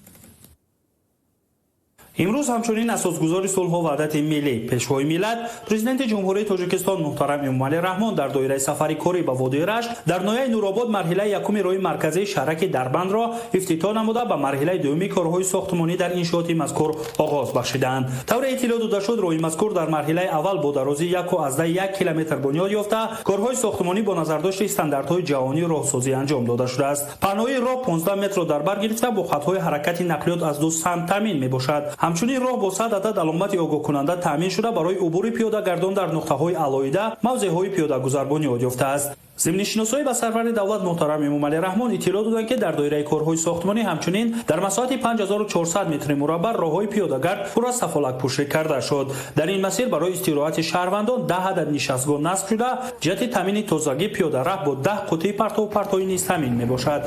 имрӯз ҳамчунин асосгузори сулҳу ваҳдати миллӣ пешвои миллат президенти ҷумҳурии тоҷикистон муҳтарам эмомалӣ раҳмон дар доираи сафари корӣ ба водии рашт дар ноҳияи нуробод марҳилаи якуми роҳи марказии шаҳраки дарбандро ифтитоҳ намуда ба марҳилаи дуюми корҳои сохтмонӣ дар иншооти мазкур оғоз бахшиданд. тавре иттилоъ дода шуд, роҳи мазкур дар марҳилаи аввал бо дарозии 1,1 километр бунёд ёфта корҳои сохтмонӣ бо назардошти стандартҳои ҷаҳонии роҳсозӣ анҷом дода шудааст. паҳнои роҳ 15 метро дар бар гирифта бо хатҳои ҳаракати нақлиёт аз ду самт таъмин мебошад. ҳамчунин роҳ бо 100 адад аломати огоҳкунанда таъмин шуда барои убури пиёдагардон дар нуқтаҳои алоҳида мавзеъҳои пиёдагузар бунёд ёфтааст. зимнишиносои ба сарвари давлат муҳтарам эмомалӣ раҳмон иттилоъ доданд ки дар доираи корҳои сохтмонӣ ҳамчунин дар масоҳати 5400 метри мураббаъ роҳҳои пиёдагард пур аз сафолакпӯшӣ карда шуд. дар ин масир барои истироҳати шаҳрвандон 10 адад нишастгоҳ насб шуда ҷиҳати таъмини тозагӣ пиёдараҳ бо 10 қуттии партову партоӣ низ таъмин мебошад.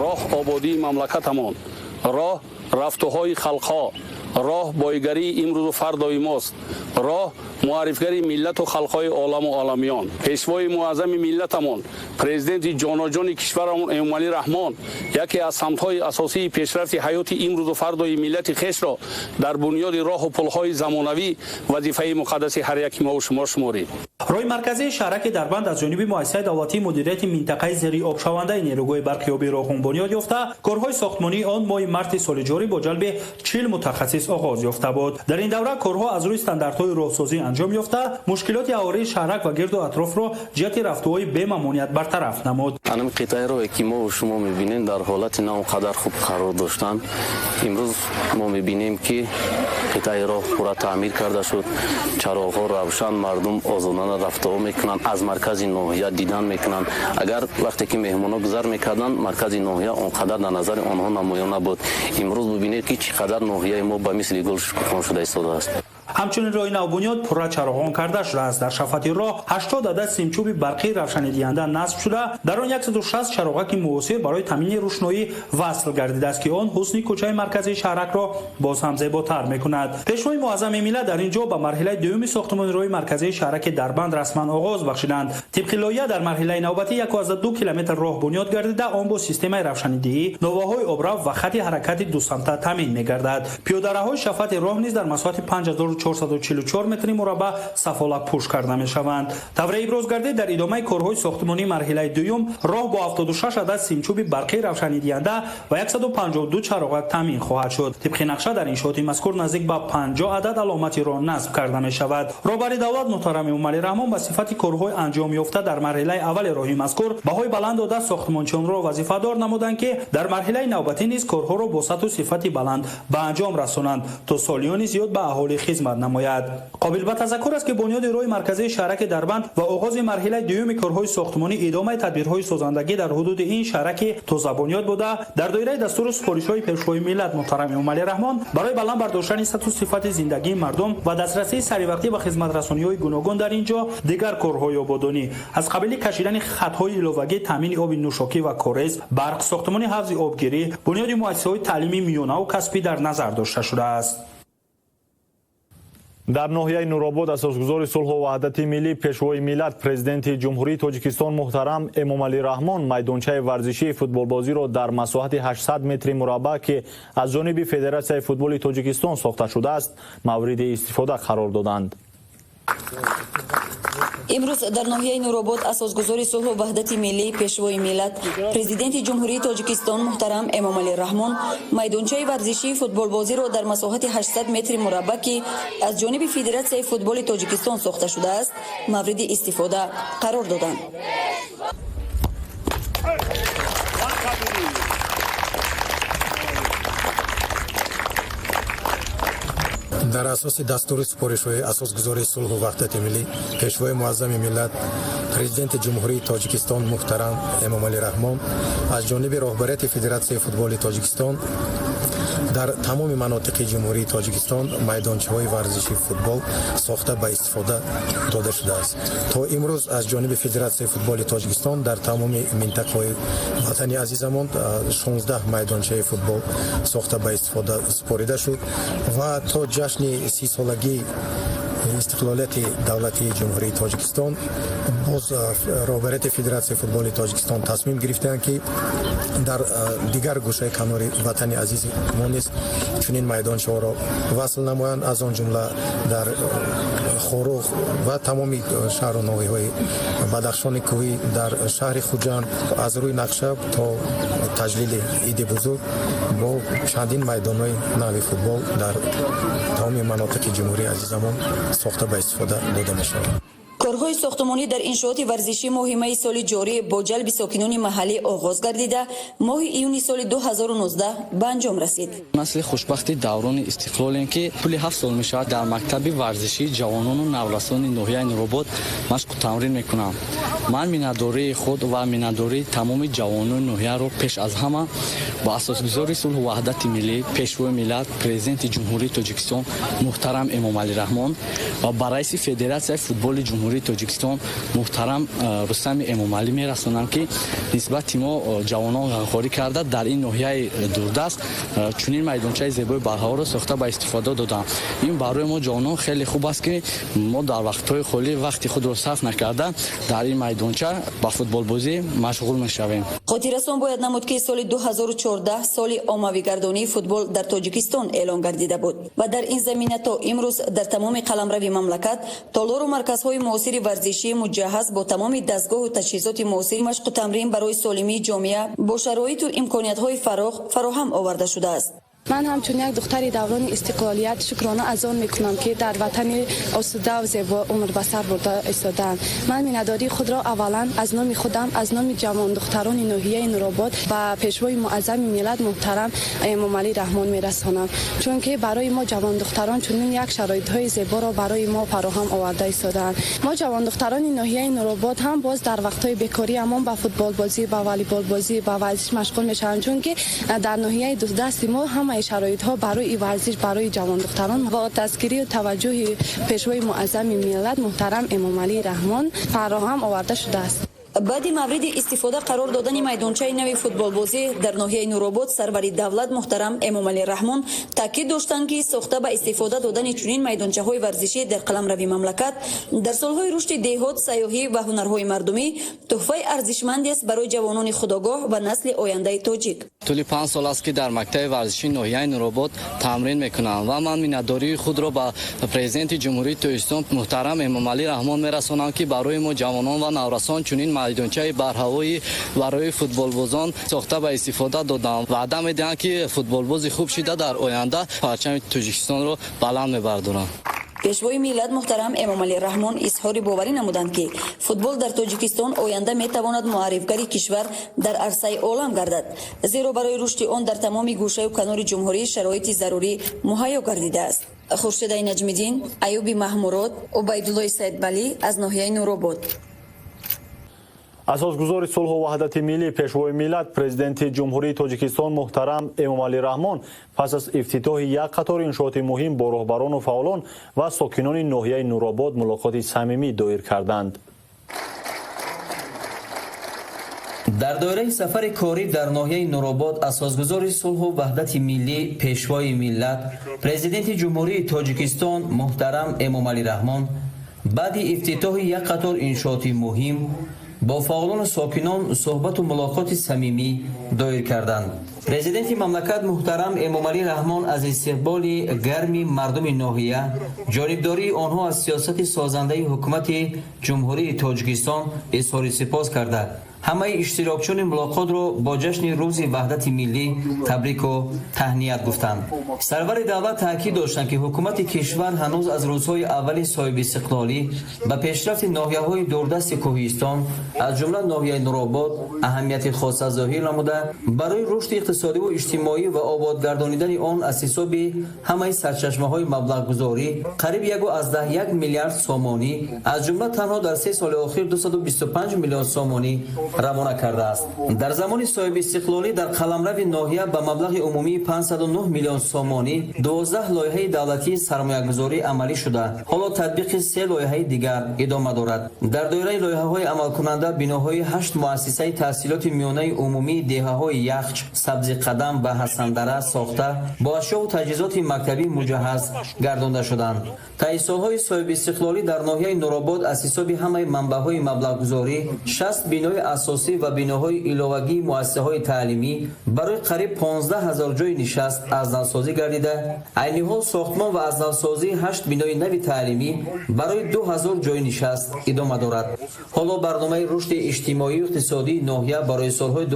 роҳ ободии мамлакатамон, роҳ рафтуҳои халқҳо, роҳ боигарии имрӯзу фардои мост, роҳ муаррифгари миллату халқҳои оламу оламиён. пешвои муаззами миллатамон, президенти ҷоноҷони кишварамон эмомалӣ раҳмон яке аз самтҳои асосии пешрафти ҳаёти имрӯзу фардои миллати хешро дар бунёди роҳу пулҳои замонавӣ вазифаи муқаддаси ҳар яки мо шумо шуморид. роҳи марказии шаҳраки дарбанд аз ҷониби муассисаи давлатии мудирияти минтақаи зериобшавандаи нерӯгоҳи барқиёбии Роҳун бунёд ёфта, корҳои сохтмонии он моҳи марти соли ҷорӣ бо ҷалби 40 мутахассис оғоз ёфта буд. дар ин давра корҳо аз рӯи стандартҳои роҳсозӣ анҷом ёфта мушкилоти авории шаҳрак ва гирду атрофро ҷиҳати рафтуҳои бемамоният бартараф намуд. анам қитъаи роҳе ки мо шумо мебинем дар ҳолати на он қадар хуб қарор доштанд. имрӯз мо мебинем ки қитъаи роҳ пурра таъмир карда шуд, чароғҳо равшан, мардум озодона рафтуҳо мекунанд, аз маркази ноҳия дидан мекунанд. агар вақте ки меҳмонҳо гузар мекарданд маркази ноҳия он қадар дар назари онҳо намоён набуд. имрӯз бибинед ки чӣ қадар ноҳияи мо ба мисли гул шукуфон шуда истодааст. ҳамчунин роҳи навбунёд пурра чароғон карда шудааст. дар шафати роҳ 80 адад симчӯби барқии равшанидиҳанда насб шуда, дар он 160 чароғаки муосир барои таъмини рӯшноӣ васл гардидааст ки он ҳусни кӯчаи марказии шаҳракро боз ҳам зеботар мекунад. пешвои муаззами миллат дар ин ҷо ба марҳилаи дуюми сохтмони роҳи марказии шаҳраки дарбанд расман оғоз бахшиданд. тибқи лоиҳа дар марҳилаи навбатӣ 1,2 километр роҳ бунёд гардида, он бо системаи равшанидиҳӣ, новаҳои обрафт ва хати ҳаракати дусамта таъмин мегардад. пиёдараҳои шафати роҳ низ дар масоҳати 5444 метри мураббаъ сафолакпӯш карда мешаванд. тавре иброз гардид, дар идомаи корҳои сохтмонии марҳилаи дуюм роҳ бо 76 адад симчӯби барқии равшанидиҳанда ва 152 чароғак таъмин хоҳад шуд. тибқи нақша дар иншооти мазкур наздик ба 50 адад аломати роҳ насб карда мешавад. роҳбари давлат муҳтарам эмомалӣ раҳмон ба сифати корҳои анҷом ёфта дар марҳилаи аввали роҳи мазкур баҳои баланд дода сохтмончиёнро вазифадор намуданд ки дар марҳилаи навбатӣ низ корҳоро бо сатҳу сифати баланд ба анҷом расонанд, то солиёни зиёд ба аҳолӣ хизмат намояд. қобил ба тазаккур аст ки бунёди роҳи марказии шаҳраки дарбанд ва оғози марҳилаи дуюми корҳои сохтмонӣ идомаи тадбирҳои созандагӣ дар ҳудуди ин шаҳраки тозабунёд буда, дар доираи дастуру супоришҳои пешвои миллат муҳтарам эмомалӣ раҳмон барои баланд бардоштани сатҳу сифати зиндагии мардум ва дастрасии саривақтӣ ба хизматрасониҳои гуногун дар ин ҷо дигар корҳои ободонӣ аз қабили кашидани хатҳои иловагӣ, таъмини оби нӯшокӣ ва корез, барқ, сохтмони ҳафзи обгирӣ, бунёди муассисаҳои таълимӣ миёнаву касбӣ дар назар дошта шудааст. дар ноҳияи нуробод асосгузори сулҳу ваҳдати миллӣ пешвои миллат президенти ҷумҳурии тоҷикистон муҳтарам эмомалӣ раҳмон майдончаи варзишии футболбозиро дар масоҳати 800 метри мураббаъ ки аз ҷониби федератсияи футболи тоҷикистон сохта шудааст мавриди истифода қарор доданд. имрӯз дар ноҳияи нуробод асосгузори сулҳу ваҳдати миллӣ пешвои миллат президенти ҷумҳурии тоҷикистон муҳтарам эмомалӣ раҳмон майдончаи варзишии футболбозиро дар масоҳати 800 метри мураббаъ ки аз ҷониби федератсияи футболи тоҷикистон сохта шудааст мавриди истифода қарор доданд. дар асоси дастури супоришҳои асосгузори сулҳу ваҳдати миллӣ пешвои муаззами миллат президенти ҷумҳурии тоҷикистон муҳтарам эмомалӣ раҳмон аз ҷониби роҳбарияти федератсияи футболи тоҷикистон дар тамоми манотиқи ҷумҳурии тоҷикистон майдончаҳои варзиши футбол сохта ба истифода дода шудааст. То имрӯз аз ҷониби федератсияи футболи тоҷикистон дар тамоми минтақаҳои ватани азизамон 16 майдончаи футбол сохта ба истифода супорида шуд ва то ҷашни 30-солагии истиқлолияти давлати ҷумҳурии тоҷикистон боз роҳбарияти федератсияи футболи тоҷикистон тасмим гирифтаанд ки дар дигар гӯшаи канори ватани азизи мо низ чунин майдончаҳоро васл намоянд, аз он ҷумла дар хорух ва тамоми шаҳру ноҳияҳои бадахшони кӯҳӣ дар шаҳри хуҷанд аз рӯи нақша то таҷлили иди бузург бо чандин майдонҳои нави футбол дар тамоми манотиқи ҷумҳурии азизамон сохта ба истифода дода мешавад. корҳои сохтмонӣ дар иншооти варзишӣ моҳи майи соли ҷорӣ бо ҷалби сокинони маҳаллӣ оғоз гардида моҳи июни соли 2019 ба анҷом расид. насли хушбахти даврони истиқлолем ки тӯли 7 сол мешавад дар мактаби варзишии ҷавонону наврасони ноҳияи нуробод машқу тамрин мекунам. ман миннатдории худ ва миннатдории тамоми ҷавонони ноҳияро пеш аз ҳама ба асосгузори сулҳу ваҳдати миллӣ пешвои миллат президенти ҷумҳурии тоҷикистон муҳтарам эмомалӣ раҳмон ва ба раиси федератсияи футболи ҷумҳурии тоҷикистон муҳтарам рустами эмомалӣ мерасонам ки нисбати мо ҷавонон ғамхорӣ карда дар ин ноҳияи дурдаст чунин майдончаи зебои барҳаворо сохта ба истифода додам. ин барои мо ҷавонон хеле хуб аст ки мо дар вақтҳои холӣ вақти худро сарф накарда дар ин майдонча ба футболбозӣ машғул мешавем. хотиррасон бояд намуд ки соли 2014 соли оммавигардонии футбол дар тоҷикистон эълон гардида буд ва дар ин замина то имрӯз дар тамоми қаламрави мамлакат толору марказҳои муосири варзишӣ муҷаҳҳаз бо тамоми дастгоҳу таҷҳизоти муосир машқу тамрин барои солимии ҷомеа бо шароиту имкониятҳои фароҳам оварда шудааст. ман ҳамчун як духтари даврони истиқлолият шукрона аз он мекунам ки дар ватани осудаву зебо умр ба сар бурда истодаам. ман миннатдории худро аввалан аз номи худам аз номи ҷавондухтарони ноҳияи нуробод ба пешвои муаззами миллат муҳтарам эмомалӣ раҳмон мерасонам, чунки барои мо ҷавондухтарон чунин як шароитҳои зеборо барои мо фароҳам оварда истодаанд. мо ҷавондухтарони ноҳияи нуробод ҳам боз дар вақтҳои бекориамон ба футболбозӣ ба волейболбозӣ ба варзиш машғул мешавем, чунки дар ноҳияи дурдасти мо ҳама шароитҳо барои варзиш барои ҷавондухтарон با تذکیری و توجه پیشوای معظم ملت محترم امامعلی رحمان فراهم آورده شده است. баъди мавриди истифода қарор додани майдончаи нави футболбозӣ дар ноҳияи нуробод сарвари давлат муҳтарам эмомалӣ раҳмон таъкид доштанд ки сохта ба истифода додани чунин майдончаҳои варзишӣ дар қаламрави мамлакат дар солҳои рушди деҳот сайёҳӣ ва ҳунарҳои мардумӣ тӯҳфаи арзишманде аст барои ҷавонони худогоҳ ва насли ояндаи тоҷик. тӯли 5 сол аст ки дар мактаби варзишии ноҳияи нуробод тамрин мекунам ва ман миннатдории худро ба президенти ҷумҳурии тоҷикистон муҳтарам эмомалӣ раҳмон мерасонам ки барои мо ҷавонон ва наврасон чунин майдончаи барҳавои барои футболбозон сохта ба истифода додам. ваъда медиҳам ки футболбози хуб шида дар оянда парчами тоҷикистонро баланд мебардорам. пешвои миллат муҳтарам эмомалӣ раҳмон изҳори боварӣ намуданд ки футбол дар тоҷикистон оянда метавонад муаррифгари кишвар дар арсаи олам гардад, зеро барои рушди он дар тамоми гӯшаю канори ҷумҳурӣ шароити зарурӣ муҳайё гардидааст. хуршедаи наҷмиддин, аюби маҳмурод, убайдуллои саидвалӣ аз ноҳияи нуробод. асосгузори сулҳу ваҳдати миллӣ пешвои миллат президенти ҷумҳурии тоҷикистон муҳтарам эмомалӣ раҳмон пас аз ифтитоҳи як қатори иншооти муҳим бо роҳбарону фаъолон ва сокинони ноҳияи нуробод мулоқоти самимӣ доир карданд. дар доираи сафари корӣ дар ноҳияи нуробод асосгузори сулҳу ваҳдати миллӣ пешвои миллат президенти ҷумҳурии тоҷикистон муҳтарам эмомалӣ раҳмон баъди ифтитоҳи як қатор иншооти муҳим با فعالان ساکنان صحبت و ملاقات صمیمی دایر کردند. پرزیدنت مملکت محترم امامعلی رحمان از استقبال گرمی مردم ناحیه، جانبداری آنها از سیاست سازنده حکومت جمهوری تاجیکستان اظهار سپاس کرده. همه اشتراکچیان ملاقات را با جشن روز وحدت ملی تبریک و تهنیت گفتند. سرور دولت تاکید داشتند که حکومت کشور هنوز از روزهای اول صاحب استقلالی به پیشرفت ناحیه‌های دوردست کوهستان از جمله ناحیه نورآباد اهمیت خاص ظاهر نموده برای رشد اقتصادی و اجتماعی و آبادگردانیدن آن از حساب همه سرچشمه‌های مبلغ گذاری قریب 1.1 میلیارد سومانی از جمله تنها در 3 سال اخیر 225 میلیون سومانی روانه کرده است. در زمان صاحب استقلالی در قلمرو ناحیه به مبلغ عمومی 509 میلیون سومانی 12 لایحه دولتی سرمایه‌گذاری عملی شده. حالا تطبیق 3 لایحه دیگر ادامه دارد. در دایره لایحه‌های عمل کننده بناهای 8 مؤسسه تحصیلات میانه عمومی دهه‌های یخچ، سبزی قدم و حسندره ساخته با اشیا و تجهیزات مکتبی مجهز گردانده شدند. طی سال‌های صاحب استقلالی در ناحیه نورآباد از حساب همه منبع‌های مبلغ‌گذاری 60 بنای اساسی و بناهای علاوگی مؤسسه‌های تعلیمی برای قریب 15000 جای نشست از نوسازی گردیده. عین حال ساختمان و از نوسازی 8 بنای نوی تعلیمی برای 2000 جای نشست ادامه دارد. حالا برنامه رشد اجتماعی و اقتصادی ناحیه برای سال‌های 2018-2020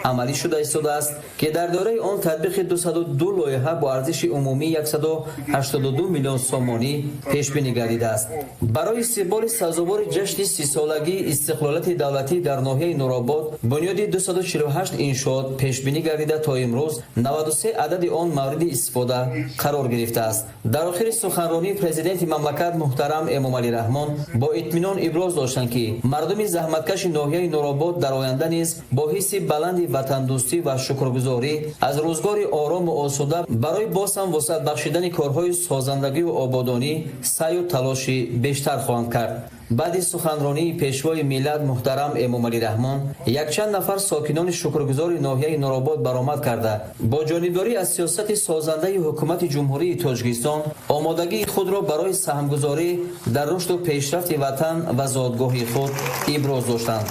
عملی شده ایستاده است که در دوره آن تطبیق 202 لایحه با ارزش عمومی 182 میلیون سومانی پیش بینی گردیده است. برای استقبال سازوار جشن 30 سالگی استقلالیت دولتی در ناحیه نورآباد بنیاد 248 انشاءات پیش بینی گردیده تا امروز 93 عدد آن مورد استفاده قرار گرفته است. در آخر سخنرانی پرزیدنت مملکت محترم امامعلی رحمان با اطمینان ابراز داشتند که مردم زحمتکش ناحیه نورآباد در آینده نیز با حس بلند وطن دوستی و شکرگزاری از روزگار آرام و آسوده برای باز هم وسعت بخشیدن کارهای سازندگی و آبادانی سعی و تلاش بیشتر خواهند کرد. بعد سخنرانی پیشوای ملت محترم امامعلی رحمان یک چند نفر ساکنان شکرگزار ناحیه نورآباد برآمد کرده با جانبداری از سیاست سازنده حکومت جمهوری تاجیکستان آمادگی خود را برای سهمگذاری در رشد و پیشرفت وطن و زادگاه خود ابراز داشتند.